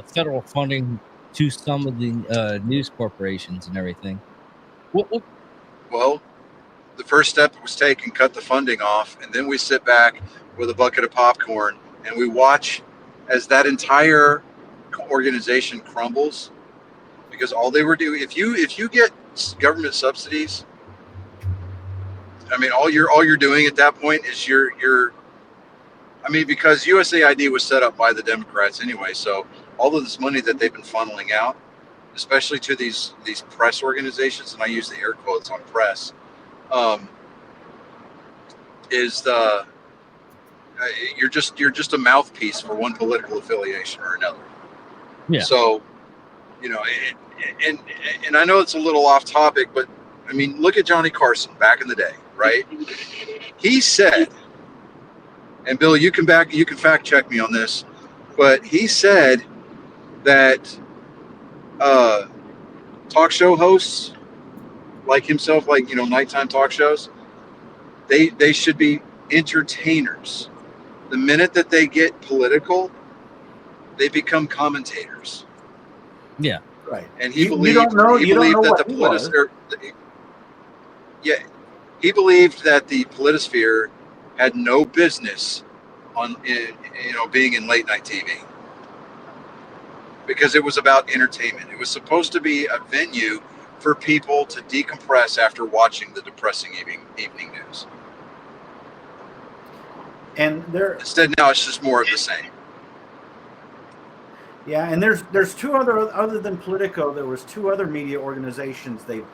federal funding to some of the news corporations and everything. Well, the first step was taken, cut the funding off, and then we sit back with a bucket of popcorn and we watch as that entire organization crumbles, because all they were doing, if you get government subsidies, I mean, all you're doing at that point is because USAID was set up by the Democrats anyway, so all of this money that they've been funneling out, especially to these press organizations, and I use the air quotes on press, you're just a mouthpiece for one political affiliation or another. Yeah. So, and I know it's a little off topic, but I mean, look at Johnny Carson back in the day, right? He said, and Bill, you can fact check me on this, but he said that talk show hosts like himself, nighttime talk shows, they should be entertainers. The minute that they get political, they become commentators. Yeah, right. And he believed that he believed that the politisphere had no business being in late night TV, because it was about entertainment. It was supposed to be a venue for people to decompress after watching the depressing evening news. And instead now it's just more of the same. Yeah, and there's two other than Politico. There was 2 other media organizations they've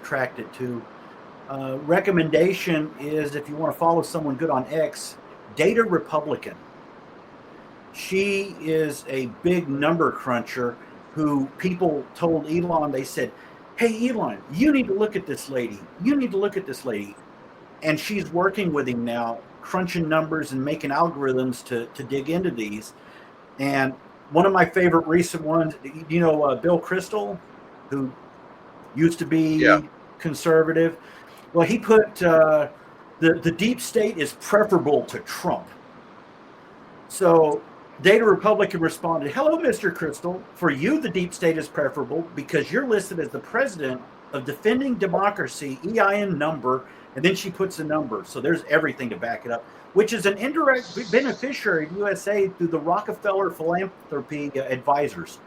tracked it to. Recommendation is, if you want to follow someone good on X, Data Republican. She is a big number cruncher who people told Elon, they said, "Hey Elon, you need to look at this lady. You need to look at this lady." And she's working with him now, crunching numbers and making algorithms to dig into these. And one of my favorite recent ones, Bill Kristol, who used to be conservative. Well, he put the deep state is preferable to Trump. So Data Republican responded, "Hello, Mr. Kristol. For you, the deep state is preferable because you're listed as the president of Defending Democracy, EIN number," and then she puts a number. So there's everything to back it up, which is an indirect beneficiary of USA through the Rockefeller Philanthropy Advisors.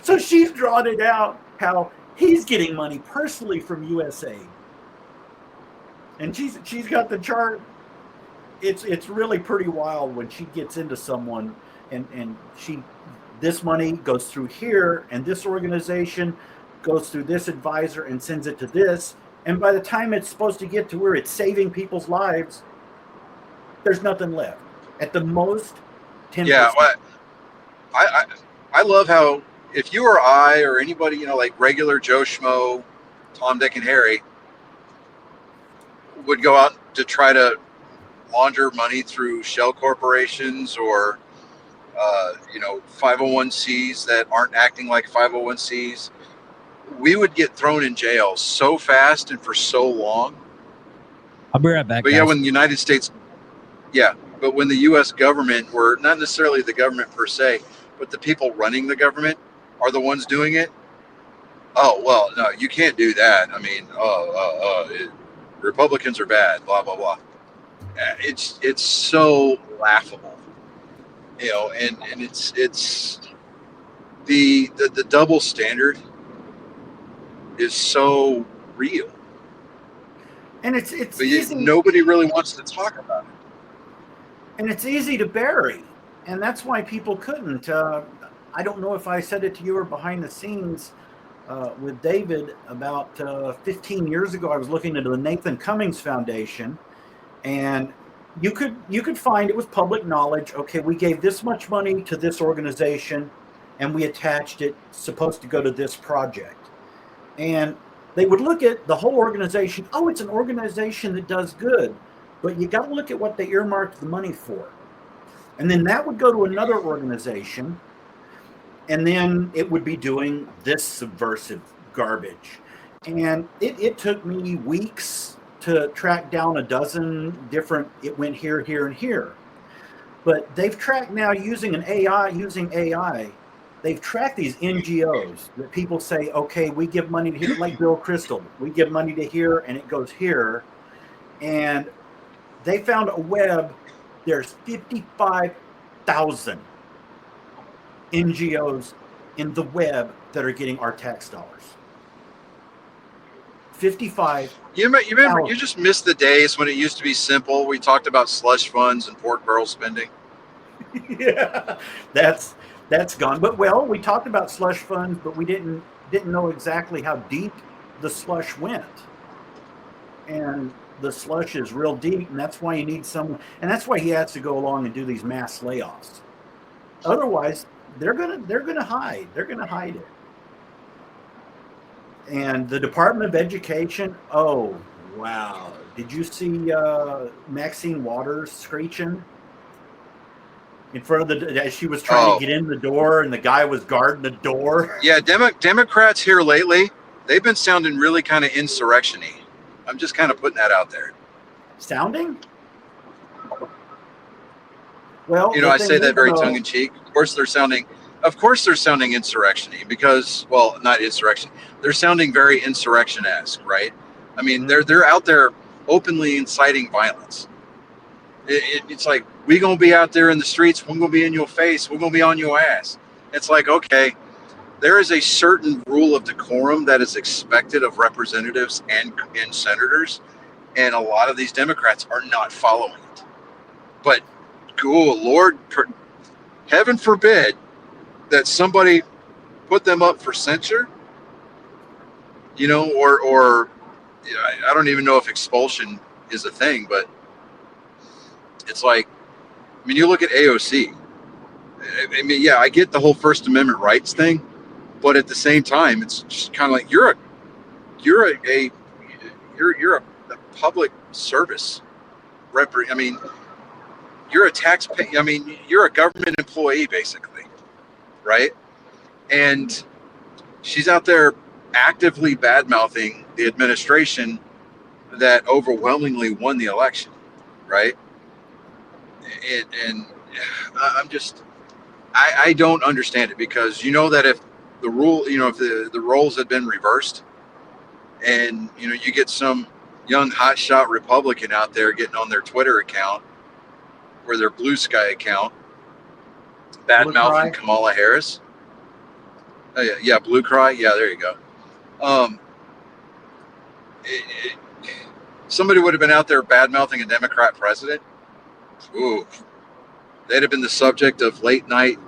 So she's drawn it out how he's getting money personally from USA. And she's got the chart. It's really pretty wild when she gets into someone and this money goes through here and this organization goes through this advisor and sends it to this, And by the time it's supposed to get to where it's saving people's lives, there's nothing left. At the most, 10%. Yeah, well, I love how if you or I or anybody, like regular Joe Schmo, Tom, Dick, and Harry would go out to try to launder money through shell corporations or 501cs that aren't acting like 501cs, we would get thrown in jail so fast and for so long. I'll be right back. But guys. yeah, when the United States, but when the U.S. government, or not necessarily the government per se, but the people running the government are the ones doing it. Oh, well, no, you can't do that. I mean, Republicans are bad, blah, blah, blah. It's so laughable, and it's the double standard is so real. And it's but easy. Nobody really wants to talk about it. And it's easy to bury. And that's why people couldn't. I don't know if I said it to you or behind the scenes with David about 15 years ago. I was looking into the Nathan Cummings Foundation, and you could find, it was public knowledge. Okay, we gave this much money to this organization, and we attached it, supposed to go to this project. And they would look at the whole organization. Oh, it's an organization that does good, but you got to look at what they earmarked the money for. And then that would go to another organization, and then it would be doing this subversive garbage. And it took me weeks to track down a dozen different, it went here, here, and here. But they've tracked now using AI, they've tracked these NGOs that people say, okay, we give money to here, like Bill Crystal, we give money to here and it goes here. And they found a web, there's 55,000 NGOs in the web that are getting our tax dollars. 55. You remember, you just missed the days when it used to be simple. We talked about slush funds and pork barrel spending. Yeah, that's gone. But we talked about slush funds, but we didn't know exactly how deep the slush went. And the slush is real deep, and that's why you need someone, and that's why he has to go along and do these mass layoffs. Otherwise, they're gonna hide. They're gonna hide it. And the Department of Education, oh wow! Did you see Maxine Waters screeching in front of as she was trying to get in the door, and the guy was guarding the door? Yeah, Democrats here lately, they've been sounding really kind of insurrection-y. I'm just kind of putting that out there. Sounding? Well, I say that very tongue-in-cheek. Of course, they're sounding insurrection-y because, well, not insurrection. They're sounding very insurrection-esque, right? I mean, they're out there openly inciting violence. It's like, we gonna be out there in the streets. We're gonna be in your face. We're gonna be on your ass. It's like, okay, there is a certain rule of decorum that is expected of representatives and senators, and a lot of these Democrats are not following it. But, good Lord, heaven forbid that somebody put them up for censure, or I don't even know if expulsion is a thing, but it's like, I mean, you look at AOC. I mean, yeah, I get the whole First Amendment rights thing, but at the same time, it's just kind of like you're a public service I mean, you're a taxpayer. I mean, you're a government employee, basically, right? And she's out there actively bad-mouthing the administration that overwhelmingly won the election, right? And I don't understand it, because that if the rule, if the roles had been reversed, and you get some young hotshot Republican out there getting on their Twitter account or their Blue Sky account, bad mouthing Kamala Harris. Yeah, Blue Cry. Yeah, there you go. Somebody would have been out there bad mouthing a Democrat president. Ooh, they'd have been the subject of late night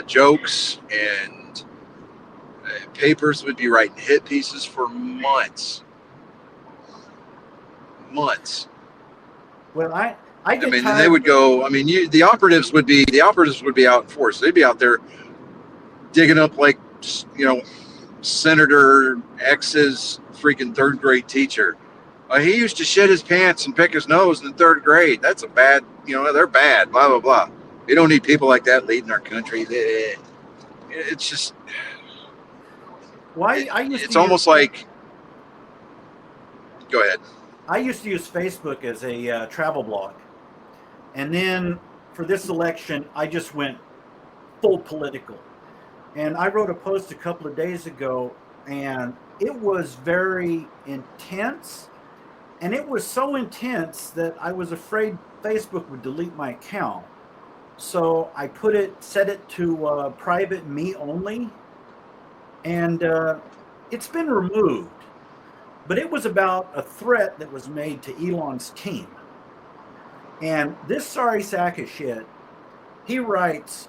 jokes, and papers would be writing hit pieces for months. months. Well, I get mean, tired. and they would go. I mean, the operatives would be out in force. They'd be out there digging up, like, Senator X's freaking third grade teacher. He used to shit his pants and pick his nose in third grade. That's a bad, they're bad, blah, blah, blah. We don't need people like that leading our country. It's just, it's almost like, go ahead. I used to use Facebook as a travel blog. And then for this election, I just went full political. And I wrote a post a couple of days ago, and it was very intense. And it was so intense that I was afraid Facebook would delete my account. So I set it to private me only. And it's been removed. But it was about a threat that was made to Elon's team. And this sorry sack of shit, he writes,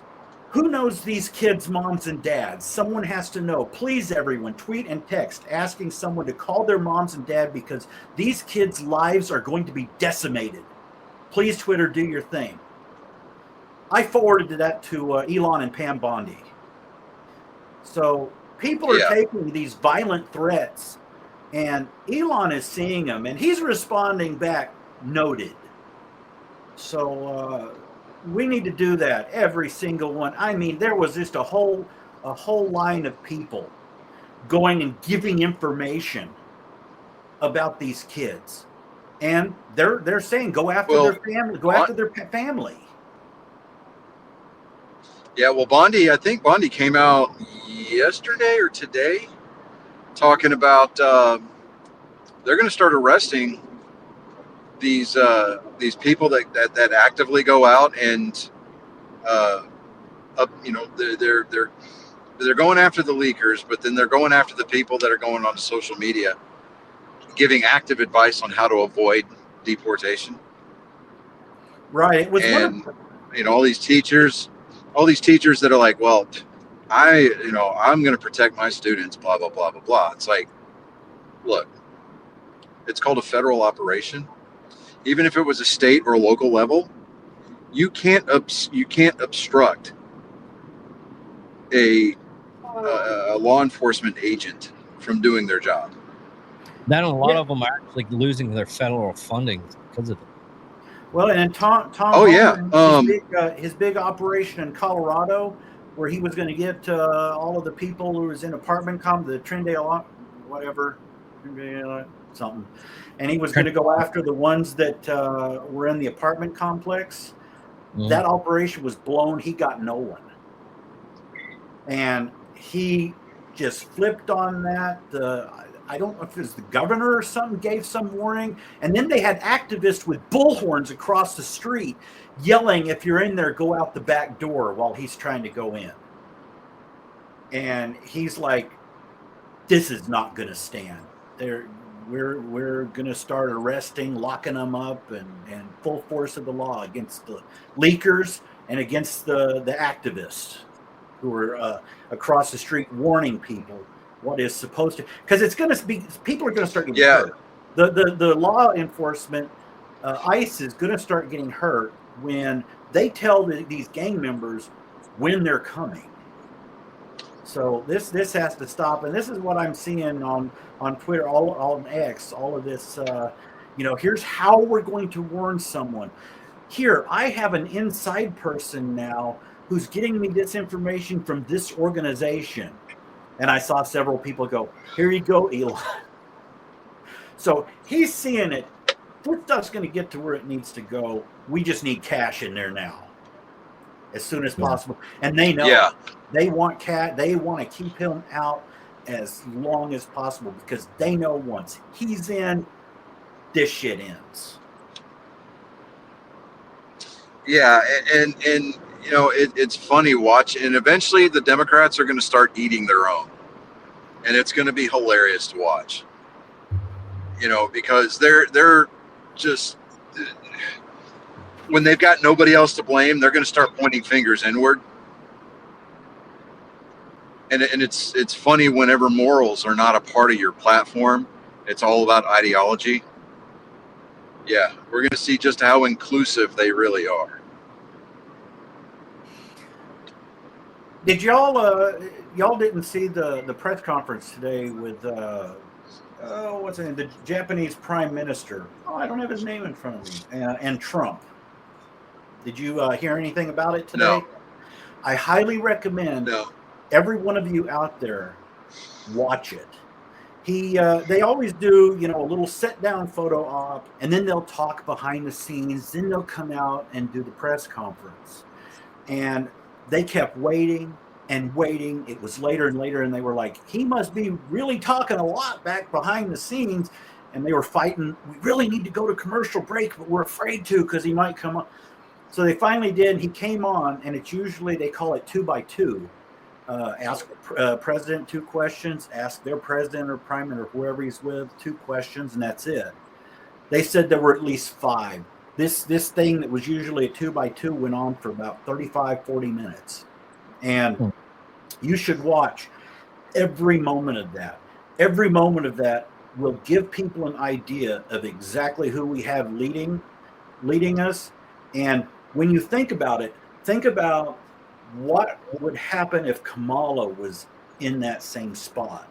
"Who knows these kids' moms and dads? Someone has to know. Please, everyone, tweet and text asking someone to call their moms and dad because these kids' lives are going to be decimated. Please, Twitter, do your thing." I forwarded that to Elon and Pam Bondi. So people are taking these violent threats, and Elon is seeing them, and he's responding back, "Noted." So we need to do that, every single one. I mean, there was just a whole line of people going and giving information about these kids, and they're saying go after their family. Yeah, well, I think Bondi came out yesterday or today talking about they're going to start arresting these people that actively go out and they're going after the leakers, but then they're going after the people that are going on social media giving active advice on how to avoid deportation. Right. It was all these teachers that are like, well, I'm going to protect my students, blah, blah, blah, blah, blah. It's like, look, it's called a federal operation. Even if it was a state or a local level, you can't obstruct a law enforcement agent from doing their job. Then a lot of them are actually losing their federal funding because of it. Well, and Tom. Oh Holman, his big operation in Colorado, where he was going to get all of the people who was in apartment the Trindale, whatever, something, and he was going to go after the ones that were in the apartment complex. Mm. That operation was blown. He got no one, and he just flipped on that. I don't know if it was the governor or something gave some warning. And then they had activists with bullhorns across the street yelling, "If you're in there, go out the back door," while he's trying to go in. And he's like, "This is not going to stand. We're going to start arresting, locking them up, and full force of the law against the leakers and against the activists who are across the street warning people what is supposed to, because it's going to be, people are going to start getting hurt. The law enforcement, ICE is going to start getting hurt when they tell these gang members when they're coming. So this has to stop, and this is what I'm seeing on Twitter, all on X, all of this. Here's how we're going to warn someone. Here, I have an inside person now who's getting me this information from this organization. And I saw several people go, "Here you go, Elon." So he's seeing it. This stuff's going to get to where it needs to go. We just need cash in there now, as soon as possible. And they know they want They want to keep him out as long as possible because they know once he's in, this shit ends. Yeah, and it's funny watching, and eventually the Democrats are going to start eating their own, and it's going to be hilarious to watch. Because they're just, when they've got nobody else to blame, they're going to start pointing fingers inward. And it's funny whenever morals are not a part of your platform. It's all about ideology. Yeah, we're going to see just how inclusive they really are. Did y'all didn't see the press conference today with what's his name, the Japanese Prime Minister? Oh, I don't have his name in front of me. And Trump. Did you hear anything about it today? No. I highly recommend every one of you out there watch it. They always do, a little sit down photo op, and then they'll talk behind the scenes. Then they'll come out and do the press conference. And they kept waiting and waiting. It was later and later, and they were like, he must be really talking a lot back behind the scenes. And they were fighting. We really need to go to commercial break, but we're afraid to because he might come on. So they finally did. He came on, and it's usually, they call it 2x2. Ask president 2 questions, ask their president or prime minister or whoever he's with 2 questions, and that's it. They said there were at least 5. This thing that was usually a 2x2 went on for about 35, 40 minutes. And you should watch every moment of that. Every moment of that will give people an idea of exactly who we have leading us. And when you think about it, think about what would happen if Kamala was in that same spot.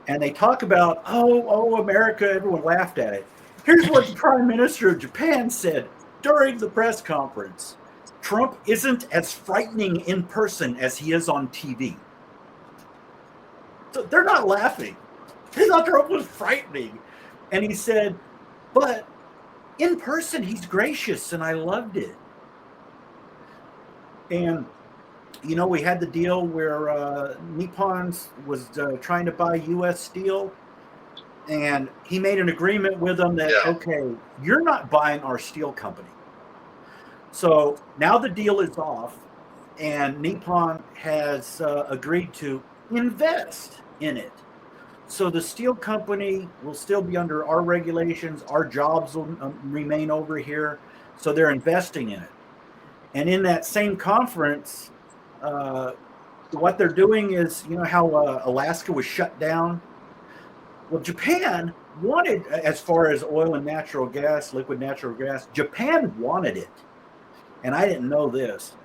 And they talk about, oh, America, everyone laughed at it. Here's what the Prime Minister of Japan said during the press conference. Trump isn't as frightening in person as he is on TV. So they're not laughing. They thought Trump was frightening. And he said, but in person, he's gracious, and I loved it. And we had the deal where Nippon was trying to buy U.S. steel, and he made an agreement with them that, okay, you're not buying our steel company. So now the deal is off, and Nippon has agreed to invest in it. So the steel company will still be under our regulations. Our jobs will remain over here. So they're investing in it. And in that same conference, what they're doing is, how Alaska was shut down? Well, Japan wanted, as far as oil and natural gas, liquid natural gas, Japan wanted it. And I didn't know this.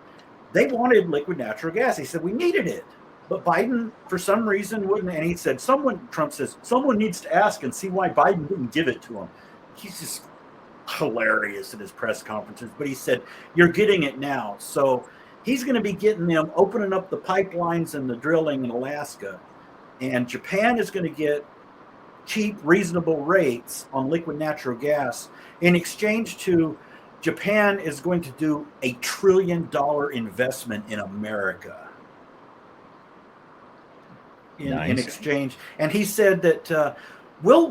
They wanted liquid natural gas. He said, we needed it. But Biden, for some reason, wouldn't. And he said, Trump says, someone needs to ask and see why Biden didn't give it to him. He's just hilarious in his press conferences. But he said, you're getting it now. So he's going to be getting them, opening up the pipelines and the drilling in Alaska. And Japan is going to get cheap, reasonable rates on liquid natural gas. In exchange to, Japan is going to do $1 trillion investment in America. In exchange. And he said that we'll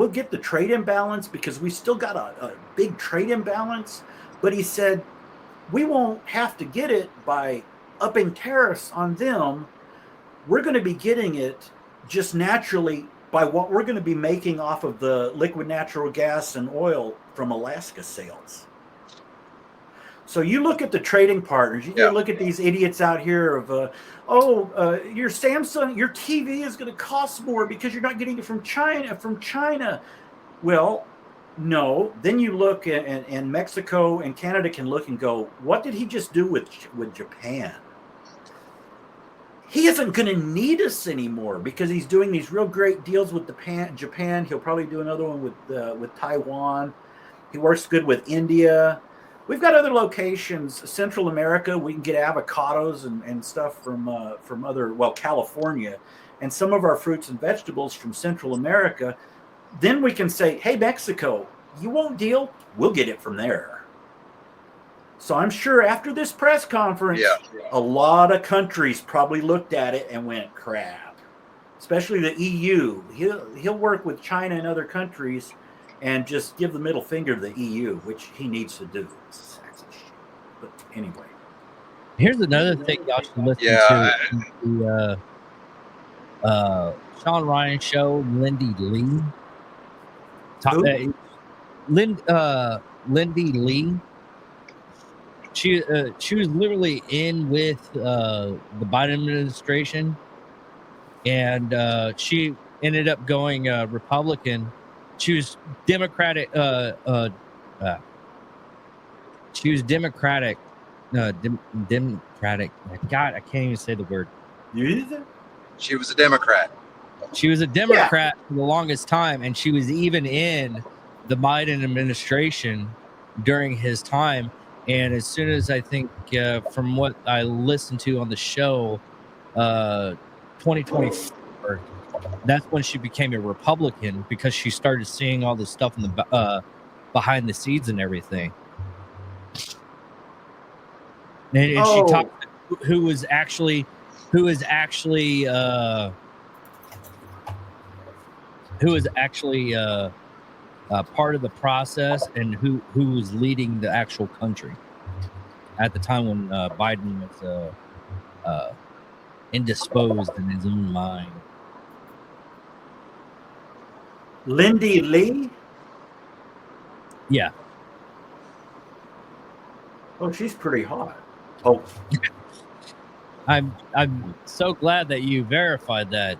get the trade imbalance because we still got a big trade imbalance. But he said, we won't have to get it by upping tariffs on them. We're going to be getting it just naturally by what we're going to be making off of the liquid natural gas and oil from Alaska sales. So you look at the trading partners, you look at these idiots out here of, your Samsung, your TV is going to cost more because you're not getting it from China. Well, no. Then you look and Mexico and Canada can look and go, what did he just do with Japan? He isn't going to need us anymore because he's doing these real great deals with Japan. He'll probably do another one with Taiwan. He works good with India. We've got other locations, Central America. We can get avocados and stuff from California, and some of our fruits and vegetables from Central America. Then we can say, hey, Mexico, you won't deal? We'll get it from there. So I'm sure after this press conference, a lot of countries probably looked at it and went, crap. Especially the EU. He'll work with China and other countries and just give the middle finger to the EU, which he needs to do. But anyway. Here's another thing y'all should listen to. The Sean Ryan show, Lindy Lee. Lindy Lee. She was literally in with the Biden administration, and she ended up going Republican. She was Democratic. She was Democratic. Democratic. God, I can't even say the word. You either? She was a Democrat. She was a Democrat for the longest time, and she was even in the Biden administration during his time. And as soon as I think, from what I listened to on the show, 2024, that's when she became a Republican because she started seeing all this stuff in the behind the scenes and everything. And she talked who was actually part of the process and who was leading the actual country at the time when Biden was indisposed in his own mind. Lindy Lee? Yeah. Oh, she's pretty hot. Oh, I'm so glad that you verified that.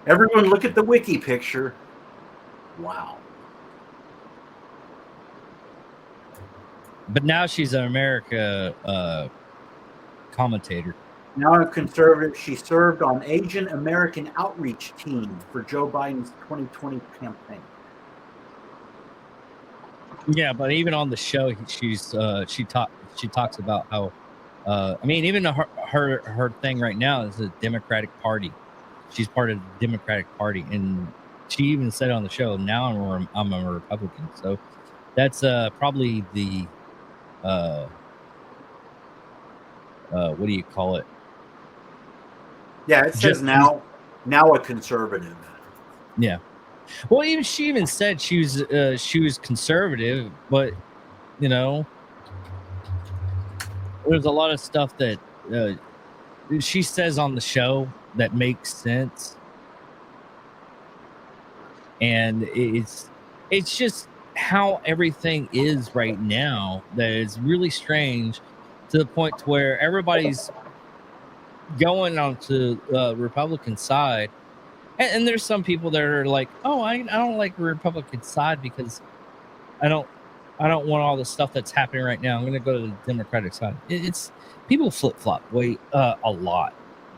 everyone look at the wiki picture. Wow. But now she's an America commentator. Now a conservative, she served on Asian American outreach team for Joe Biden's 2020 campaign. Yeah, but even on the show, she talks about how, I mean, even her thing right now is the Democratic Party. She's part of the Democratic Party, and she even said on the show, "Now I'm a Republican." So that's probably the what do you call it? Yeah, it says now a conservative. Yeah. Well, she even said she was conservative, but you know, there's a lot of stuff that she says on the show that makes sense, and it's just how everything is right now that is really strange, to the point to where everybody's going onto the Republican side. And there's some people that are like, oh, I don't like the Republican side because I don't want all the stuff that's happening right now. I'm going to go to the Democratic side. It's people flip flop way a lot,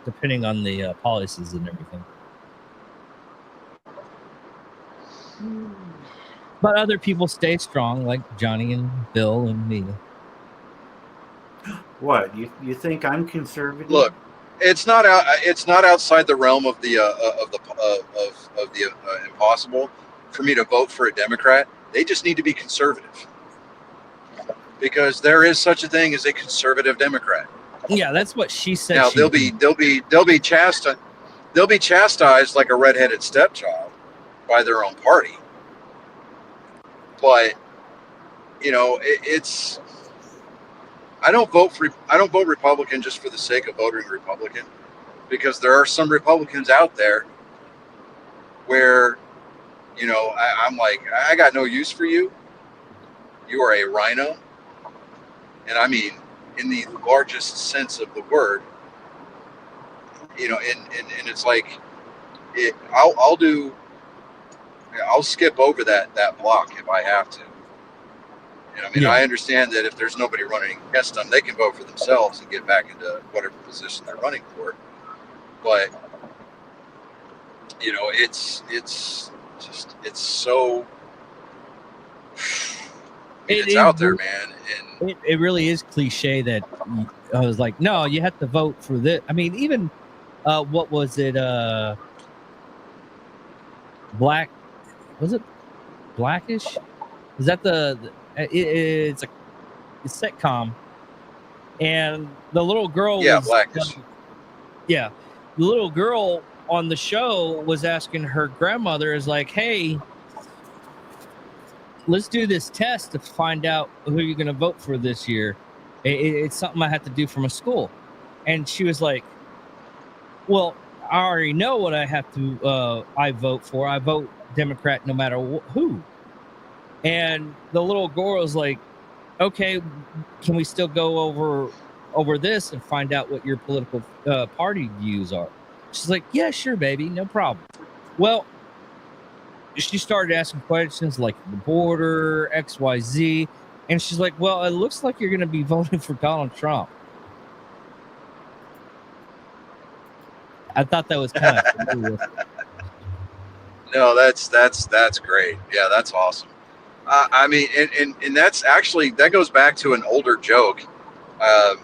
depending on the policies and everything. But other people stay strong, like Johnny and Bill and me. What, you think I'm conservative? Look, it's not outside the realm of the impossible for me to vote for a Democrat. They just need to be conservative, because there is such a thing as a conservative Democrat. Yeah, that's what she said. Now they'll be chastised like a redheaded stepchild by their own party. But you know, it's. I don't vote Republican just for the sake of voting Republican, because there are some Republicans out there where, you know, I'm like, I got no use for you. You are a rhino. And I mean, in the largest sense of the word, you know, and it's like, I'll skip over that block if I have to. I mean, yeah. I understand that if there's nobody running against them, they can vote for themselves and get back into whatever position they're running for. But you know, it's so it's out there, man. And it really is cliche that I was like, no, you have to vote for this. I mean, even what was it? Black? Was it Blackish? Is that it's a sitcom, and the little girl Blackish. The little girl on the show was asking her grandmother, is like, hey, let's do this test to find out who you're going to vote for this year. It's something I have to do for my school. And she was like, well, I already know what I have to I vote for. I vote Democrat no matter who. And the little girl was like, okay, can we still go over this and find out what your political party views are? She's like, yeah, sure, baby, no problem. Well, she started asking questions like the border, XYZ. And she's like, well, it looks like you're going to be voting for Donald Trump. I thought that was kind of cool. No, that's great. Yeah, that's awesome. I mean, and that's actually, that goes back to an older joke. I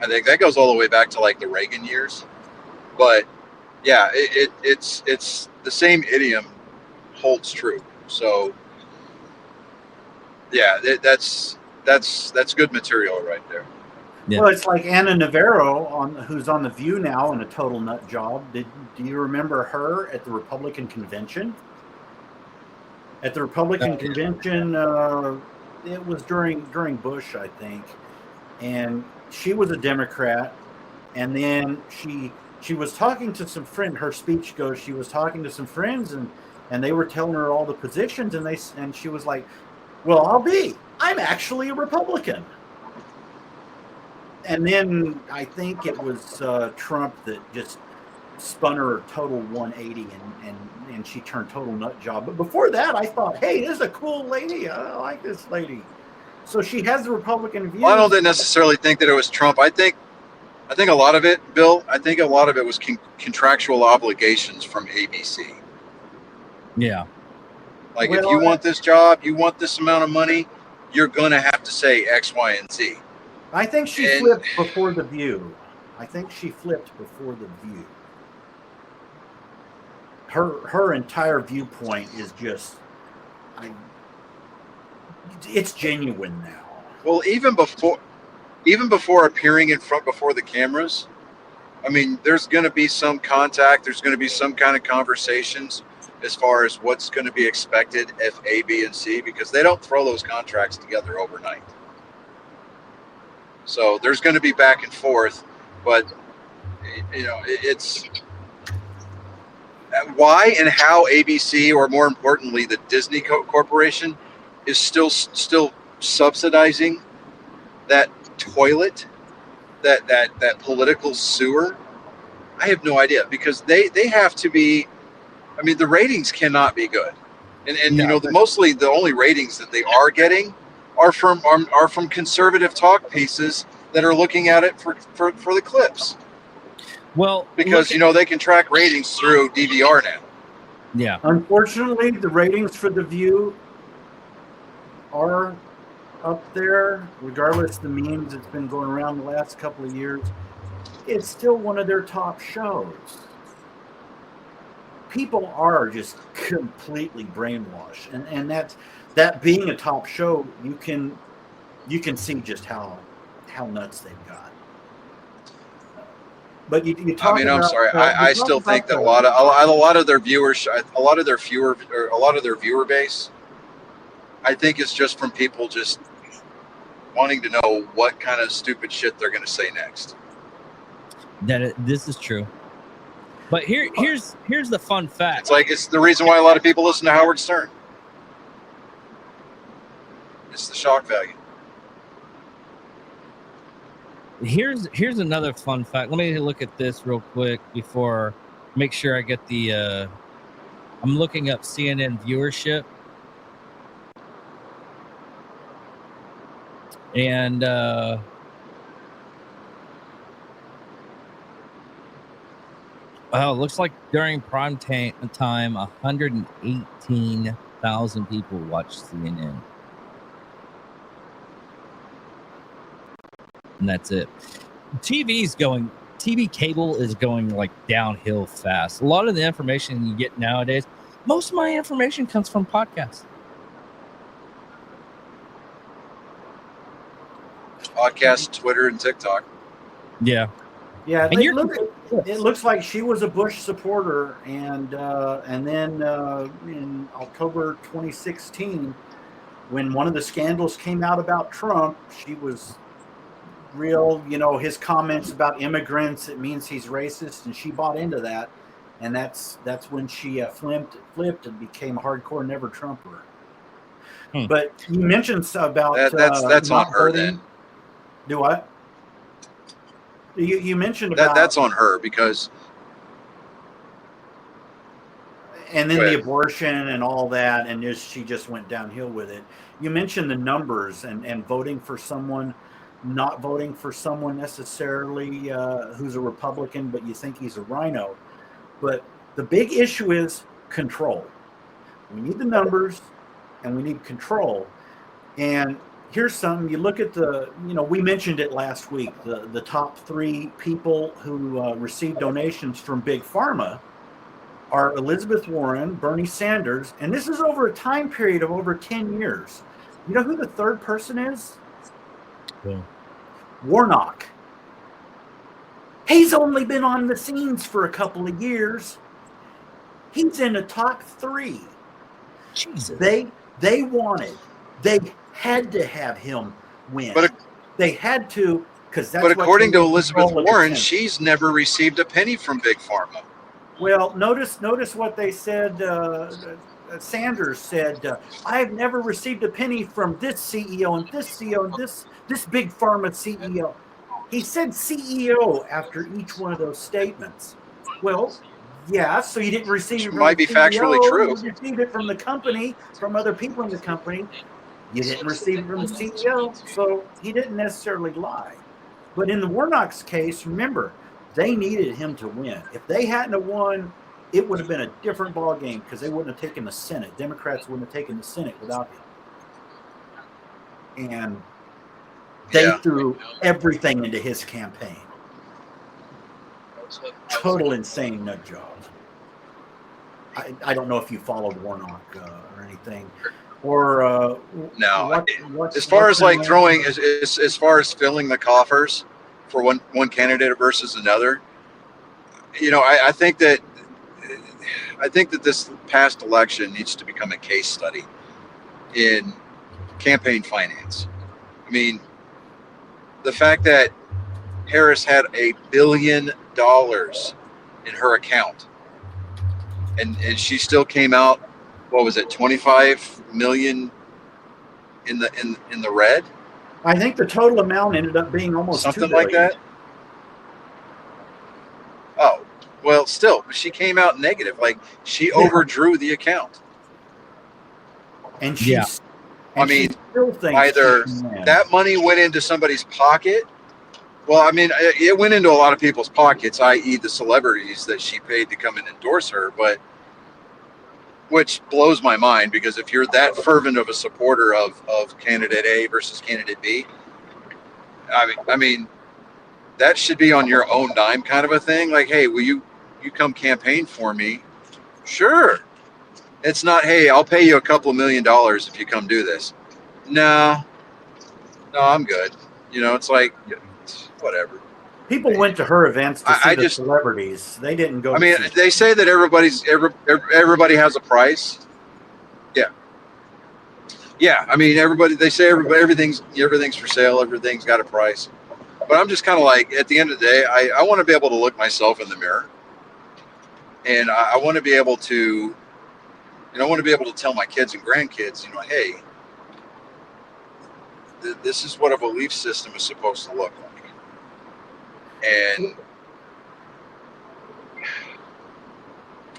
think that goes all the way back to like the Reagan years. But yeah, it's the same idiom holds true. So yeah, that's good material right there. Yeah. Well, it's like Anna Navarro who's on The View now in a total nut job. Do you remember her at the Republican convention? At the Republican convention, it was during Bush, I think, and she was a Democrat, and then she was talking to some friend. Her speech goes, she was talking to some friends, and they were telling her all the positions, and she was like, "Well, I'm actually a Republican." And then I think it was Trump that just spun her a total 180 and she turned total nut job. But before that, I thought, hey, this is a cool lady. I like this lady. So she has the Republican views. Well, I don't necessarily think that it was Trump. I think a lot of it, Bill, I think a lot of it was contractual obligations from ABC. Yeah. Like, if you want this job, you want this amount of money, you're going to have to say X, Y, and Z. I think she flipped before The View. Her entire viewpoint is just, it's genuine now. Well, even before appearing in front before the cameras, I mean, there's going to be some contact. There's going to be some kind of conversations as far as what's going to be expected if A, B, and C, because they don't throw those contracts together overnight. So there's going to be back and forth, but it's why and how ABC, or more importantly, the Disney Corporation, is still subsidizing that toilet, that political sewer. I have no idea, because they have to be. I mean, the ratings cannot be good, and mostly the only ratings that they are getting are from conservative talk pieces that are looking at it for the clips. Well, because they can track ratings through DVR now. Yeah. Unfortunately, the ratings for The View are up there, regardless of the memes that's been going around the last couple of years. It's still one of their top shows. People are just completely brainwashed, and that being a top show, you can see just how nuts they've got. But you talk. I mean, I'm sorry. I still think that a lot of their viewers, a lot of their viewer base, I think it's just from people just wanting to know what kind of stupid shit they're going to say next. This is true. But here's the fun fact. It's the reason why a lot of people listen to Howard Stern. It's the shock value. Here's another fun fact. Let me look at this real quick before make sure I get the I'm looking up CNN viewership. And well, it looks like during prime time 118,000 people watched CNN. And that's it. TV cable is going like downhill fast. A lot of the information you get nowadays, most of my information comes from podcasts. Podcasts, Twitter, and TikTok. Yeah. Yeah, it looks like she was a Bush supporter, and then in October 2016, when one of the scandals came out about Trump, she was real, his comments about immigrants, it means he's racist, and she bought into that, and that's when she flipped and became a hardcore never Trumper. But you mentioned about that's on her then. Do what? You mentioned about that's on her because. And then the abortion and all that, and she just went downhill with it. You mentioned the numbers and voting for someone, not voting for someone necessarily who's a Republican, but you think he's a rhino. But the big issue is control. We need the numbers, and we need control. And here's some. You look at we mentioned it last week. The top 3 people who received donations from Big Pharma are Elizabeth Warren, Bernie Sanders, and this is over a time period of over 10 years. You know who the third person is? Yeah. Warnock. He's only been on the scenes for a couple of years. He's in the top 3. Jesus. They had to have him win. They had to, because that's. But according to Elizabeth Warren, she's never received a penny from Big Pharma. Well, notice what they said. Sanders said, "I've never received a penny from this CEO and this CEO and this Big Pharma CEO." He said CEO after each one of those statements. Well, yeah, so you didn't receive it from might the be CEO, factually true. You received it from the company, from other people in the company. You didn't receive it from the CEO, so he didn't necessarily lie. But in the Warnock's case, remember, they needed him to win. If they hadn't have won, it would have been a different ball game because they wouldn't have taken the Senate. Democrats wouldn't have taken the Senate without him. And they threw everything into his campaign. Total insane nut job. I don't know if you followed Warnock or anything. Or no. As far as like throwing, as far as filling the coffers for one candidate versus another, I think that this past election needs to become a case study in campaign finance. I mean, the fact that Harris had $1 billion in her account, and she still came out, what was it, 25 million in the red? I think the total amount ended up being almost something $2 like billion. that. Oh, well, still, she came out negative. Like, she overdrew the account. And she's, I mean, either that money went into somebody's pocket. Well, I mean, it went into a lot of people's pockets, i.e. the celebrities that she paid to come and endorse her, but which blows my mind, because if you're that fervent of a supporter of candidate A versus candidate B, I mean, that should be on your own dime kind of a thing. Like, hey, will you campaign for me? Sure. It's not, hey, I'll pay you a couple $1 million if you come do this. No, I'm good. It's like, whatever. People went to her events to see the celebrities. They didn't go. I mean, they say that everybody has a price. Yeah. I mean, they say everything's for sale. Everything's got a price. But I'm just kind of like, at the end of the day, I want to be able to look myself in the mirror, and I want to be able to, tell my kids and grandkids, hey, this is what a belief system is supposed to look like. And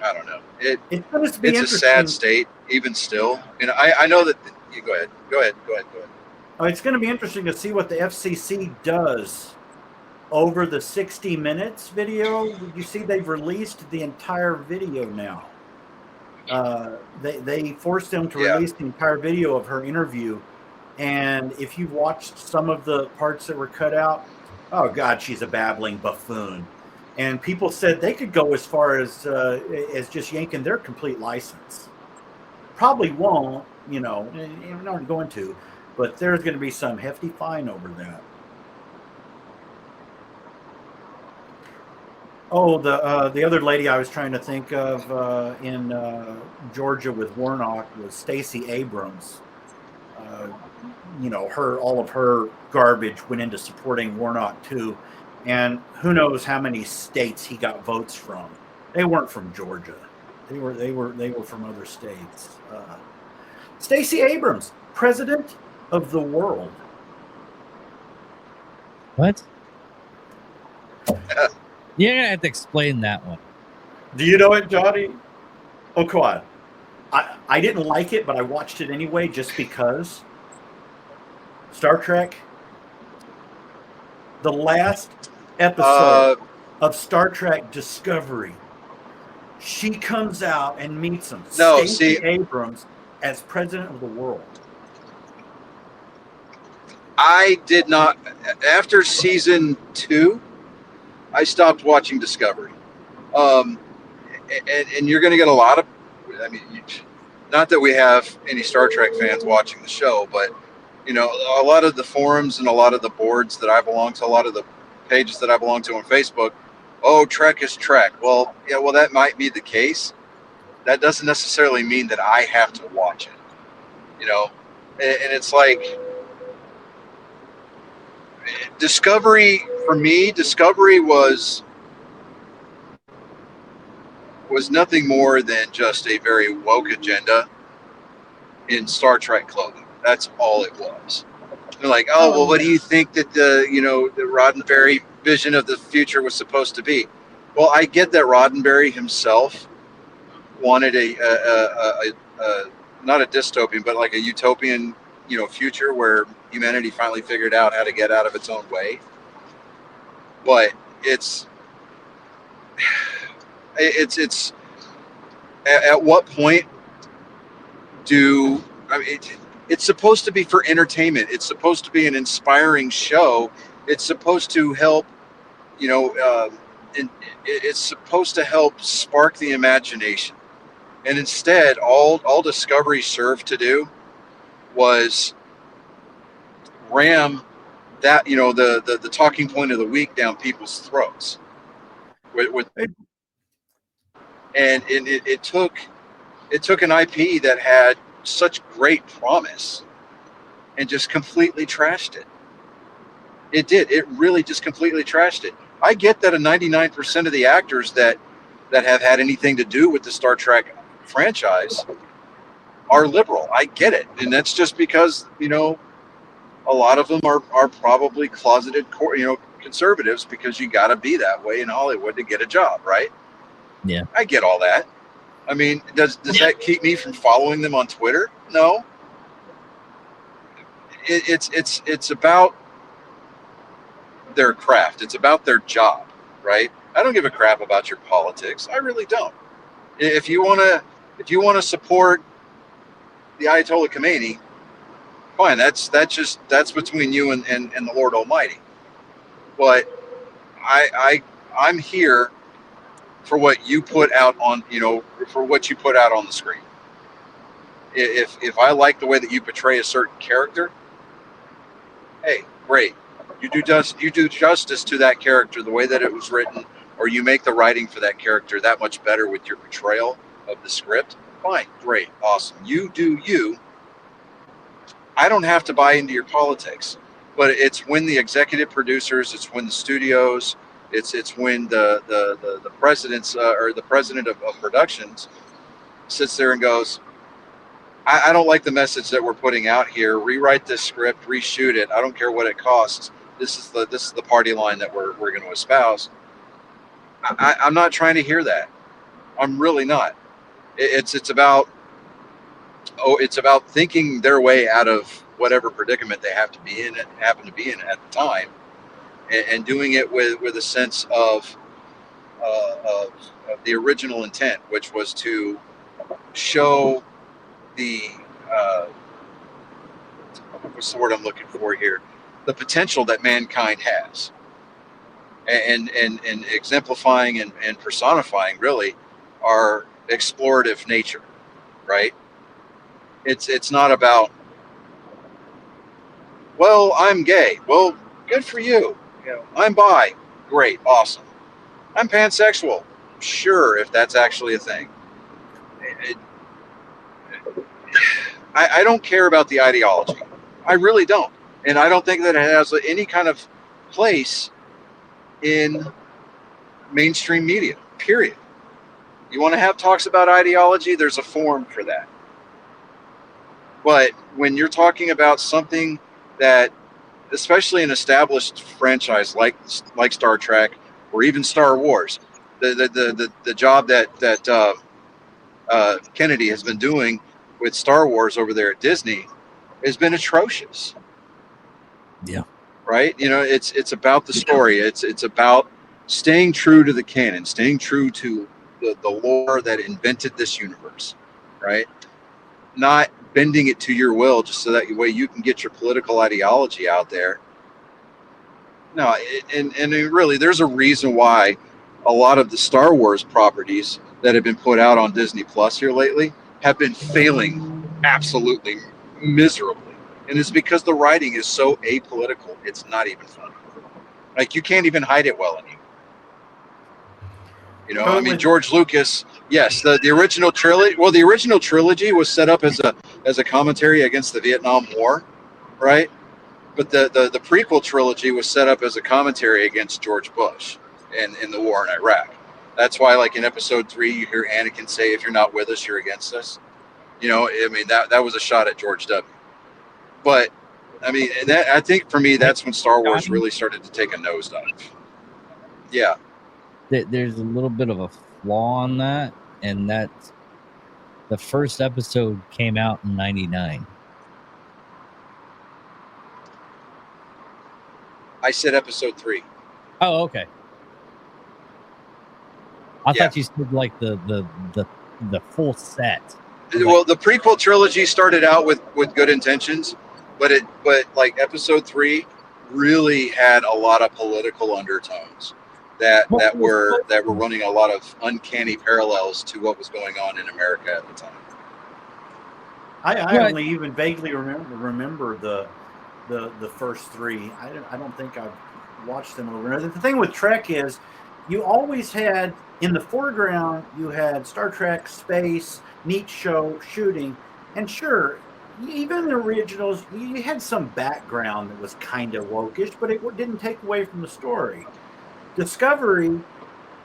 I don't know. It's a sad state, even still. And I know that. You go ahead. Oh, it's going to be interesting to see what the FCC does over the 60 Minutes video. You see, they've released the entire video now. They forced them to release the entire video of her interview, and if you watched some of the parts that were cut out, oh God, she's a babbling buffoon. And people said they could go as far as just yanking their complete license. Probably won't, not going to, but there's going to be some hefty fine over that. Oh, the other lady I was trying to think of in Georgia with Warnock was Stacey Abrams. All of her garbage went into supporting Warnock too, and who knows how many states he got votes from. They weren't from Georgia. They were from other states. Stacey Abrams, president of the world. What? You're gonna have to explain that one. Do you know it, Johnny? Oh, come on. I didn't like it, but I watched it anyway just because. Star Trek. The last episode of Star Trek Discovery. She comes out and meets him. No, Stacey see- Abrams as president of the world. I did not. After season 2, I stopped watching Discovery. And you're going to get a lot of. I mean, not that we have any Star Trek fans watching the show, but you know, a lot of the forums and a lot of the boards that I belong to, a lot of the pages that I belong to on Facebook. Oh, Trek is Trek. Well, yeah, well, that might be the case. That doesn't necessarily mean that I have to watch it. You know, and it's like. Discovery, for me, Discovery was nothing more than just a very woke agenda in Star Trek clothing. That's all it was. They're like, oh, well, what do you think that the Roddenberry vision of the future was supposed to be? Well, I get that Roddenberry himself wanted a not a dystopian, but like a utopian, future where humanity finally figured out how to get out of its own way. But it's at what point it's supposed to be for entertainment. It's supposed to be an inspiring show. It's supposed to help, it's supposed to help spark the imagination. And instead, all Discovery served to do was ram that, the talking point of the week down people's throats. And it took an IP that had such great promise and just completely trashed it. It did. It really just completely trashed it. I get that 99% of the actors that have had anything to do with the Star Trek franchise are liberal. I get it. And that's just because, a lot of them are probably closeted, conservatives, because you got to be that way in Hollywood to get a job, right? Yeah. I get all that. I mean, does that keep me from following them on Twitter? No. It's about their craft. It's about their job, right? I don't give a crap about your politics. I really don't. If you want to support the Ayatollah Khomeini, fine. That's between you and the Lord Almighty. But I'm here for what you put out on, for what you put out on the screen. If I like the way that you portray a certain character, hey, great. You do justice to that character the way that it was written, or you make the writing for that character that much better with your portrayal of the script. Fine, great, awesome. You do you. I don't have to buy into your politics, but it's when the executive producers, it's when the studios, it's when the presidents or the president of productions sits there and goes, I don't like the message that we're putting out here. Rewrite this script, reshoot it. I don't care what it costs. This is the party line that we're going to espouse. I'm not trying to hear that. I'm really not. It's about thinking their way out of whatever predicament they happen to be in at the time, and doing it with a sense of the original intent, which was to show the what's the word I'm looking for here? The potential that mankind has, and exemplifying and personifying really our explorative nature, right? It's not about, well, I'm gay. Well, good for you. I'm bi. Great, awesome. I'm pansexual. Sure, if that's actually a thing. I don't care about the ideology. I really don't. And I don't think that it has any kind of place in mainstream media, period. You want to have talks about ideology, there's a forum for that. But when you're talking about something that, especially an established franchise like Star Trek or even Star Wars. The job that Kennedy has been doing with Star Wars over there at Disney has been atrocious. Yeah. Right. It's about the story. It's about staying true to the canon, staying true to the lore that invented this universe. Right. Not bending it to your will just so that way you can get your political ideology out there. No, and really, there's a reason why a lot of the Star Wars properties that have been put out on Disney Plus here lately have been failing absolutely miserably. And it's because the writing is so apolitical, it's not even funny. Like, you can't even hide it well anymore. I mean, George Lucas, yes, the original trilogy. Well, the original trilogy was set up as a commentary against the Vietnam War, right? But the prequel trilogy was set up as a commentary against George Bush and in the war in Iraq. That's why, like, in episode 3, you hear Anakin say, "If you're not with us, you're against us." I mean, that was a shot at George W. But I mean, I think for me, that's when Star Wars really started to take a nosedive. Yeah. There's a little bit of a flaw on that, and that's the first episode came out in '99. I said episode 3. Oh, okay. I thought you said like the full set. Well, the prequel trilogy started out with good intentions, but like episode 3 really had a lot of political undertones that were running a lot of uncanny parallels to what was going on in America at the time. I only even vaguely remember the first 3. I don't think I've watched them over. The thing with Trek is you always had in the foreground, you had Star Trek, space, neat show, shooting, and sure, even the originals, you had some background that was kind of wokish, but it didn't take away from the story. Discovery,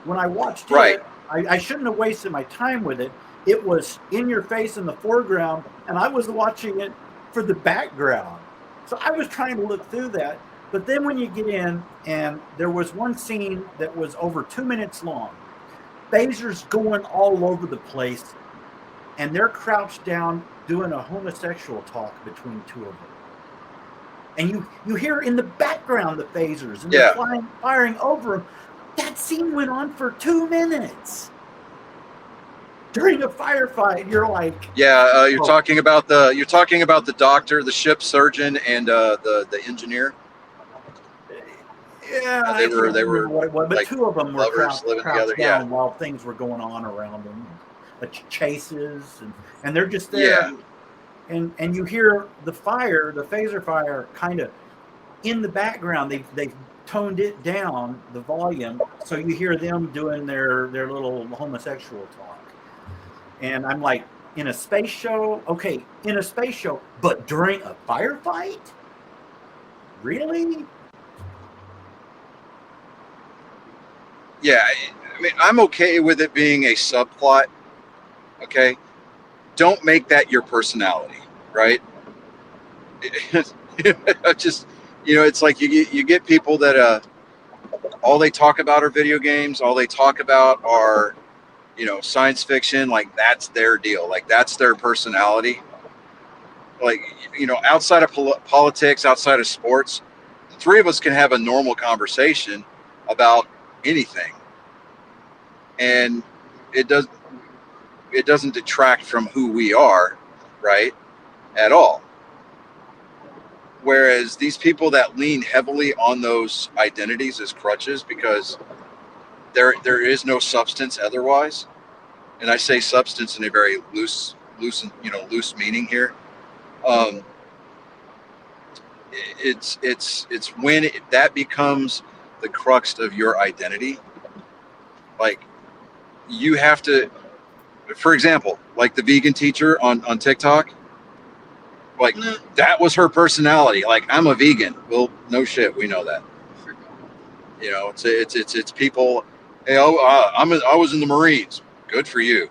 when I watched it, I shouldn't have wasted my time with it. It was in your face in the foreground, and I was watching it for the background. So I was trying to look through that. But then when you get in, and there was one scene that was over 2 minutes long, phasers going all over the place, and they're crouched down doing a homosexual talk between two of them. And you hear in the background the phasers, and they're firing over them. That scene went on for 2 minutes. During a firefight, you're like, you're talking about the doctor, the ship surgeon, and the engineer. Yeah, they were what it was, but like 2 of them were lovers living together. Yeah, while things were going on around them, chases, and they're just there. Yeah. And you hear the phaser fire, kind of in the background. They toned it down, the volume, so you hear them doing their little homosexual talk. And I'm like, in a space show? Okay, in a space show, but during a firefight? Really? Yeah, I mean, I'm okay with it being a subplot. Okay, don't make that your personality, right? Just, it's like you get people that all they talk about are video games. All they talk about are, science fiction. Like, that's their deal. Like, that's their personality. Like, outside of politics, outside of sports, the 3 of us can have a normal conversation about anything, and it doesn't detract from who we are, right, at all. Whereas these people that lean heavily on those identities as crutches, because there is no substance otherwise, and I say substance in a very loose meaning here. It's when that becomes the crux of your identity. Like, you have to, for example, like the vegan teacher on TikTok, like, that was her personality. Like, I'm a vegan. Well, no shit, we know that. It's people. Hey, I was in the Marines. Good for you.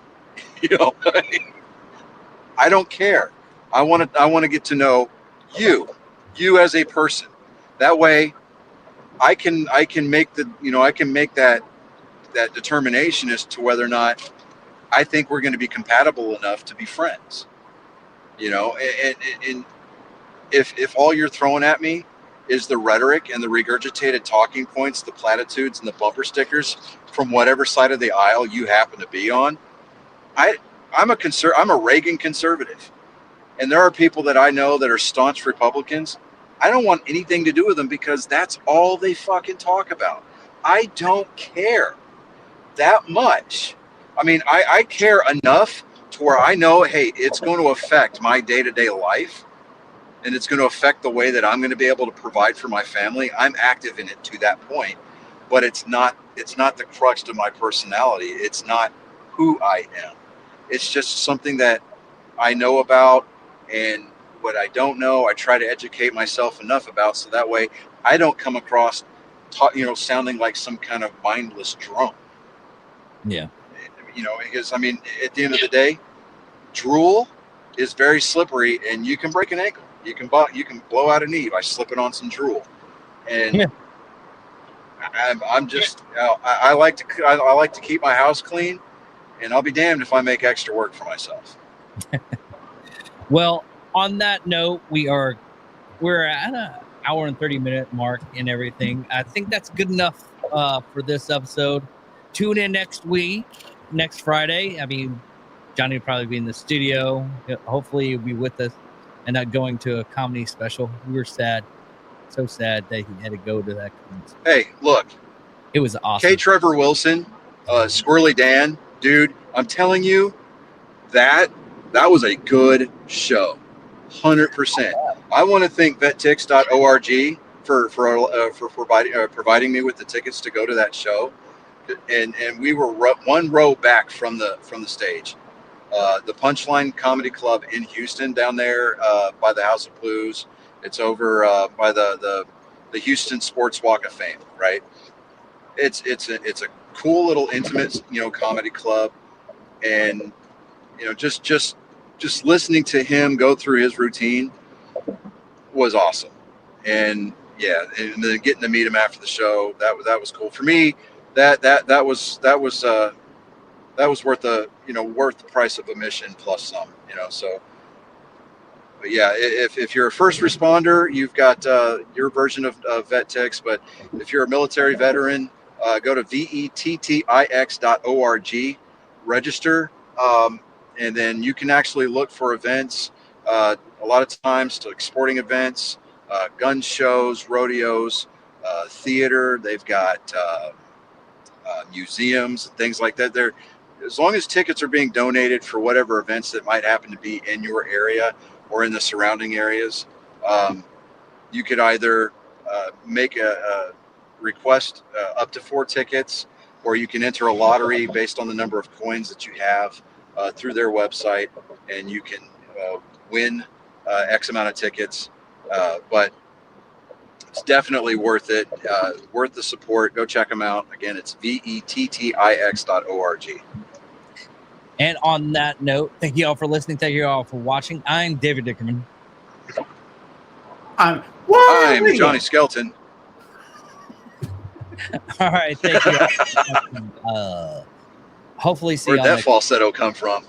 I don't care. I want to get to know you as a person. That way, I can make that determination as to whether or not I think we're going to be compatible enough to be friends. And if all you're throwing at me is the rhetoric and the regurgitated talking points, the platitudes and the bumper stickers from whatever side of the aisle you happen to be on, I'm a Reagan conservative. And there are people that I know that are staunch Republicans. I don't want anything to do with them because that's all they fucking talk about. I don't care that much. I mean, I care enough to where I know, hey, it's going to affect my day-to-day life, and it's going to affect the way that I'm going to be able to provide for my family. I'm active in it to that point, but it's not the crux of my personality. It's not who I am. It's just something that I know about, and what I don't know, I try to educate myself enough about, so that way I don't come across, sounding like some kind of mindless drone. Yeah. Because I mean, at the end of the day, drool is very slippery, and you can break an ankle. You can blow out a knee by slipping on some drool, and yeah. I'm just I like to keep my house clean, and I'll be damned if I make extra work for myself. Well, on that note, we're at an hour and 30-minute mark and everything. I think that's good enough for this episode. Tune in next week, next Friday. I mean, Johnny will probably be in the studio. Hopefully he'll be with us and not going to a comedy special. We were sad. So sad that he had to go to that. Hey, look. It was awesome. K. Trevor Wilson, Squirrely Dan, dude, I'm telling you, that was a good show. 100%. I want to thank vettix.org for providing me with the tickets to go to that show. And we were one row back from the stage. The Punchline Comedy Club in Houston, down there by the House of Blues. It's over by the Houston Sports Walk of Fame, right? It's a cool little intimate comedy club, and just listening to him go through his routine was awesome. And yeah, and then getting to meet him after the show, that was cool for me. That was worth the price of admission plus some, so. But yeah, if you're a first responder, you've got your version of VetTix. But if you're a military veteran, go to vettix.org, register, and then you can actually look for events. A lot of times, like sporting events, gun shows, rodeos, theater. They've got museums and things like that. There, as long as tickets are being donated for whatever events that might happen to be in your area or in the surrounding areas, you could either make a request up to 4 tickets, or you can enter a lottery based on the number of coins that you have through their website, and you can win X amount of tickets. But it's definitely worth it, worth the support. Go check them out. Again, it's vettix.org. And on that note, thank you all for listening. Thank you all for watching. I'm David Dickerman. I'm Johnny Skelton. All right, thank you. Hopefully see Where'd y'all that falsetto come from?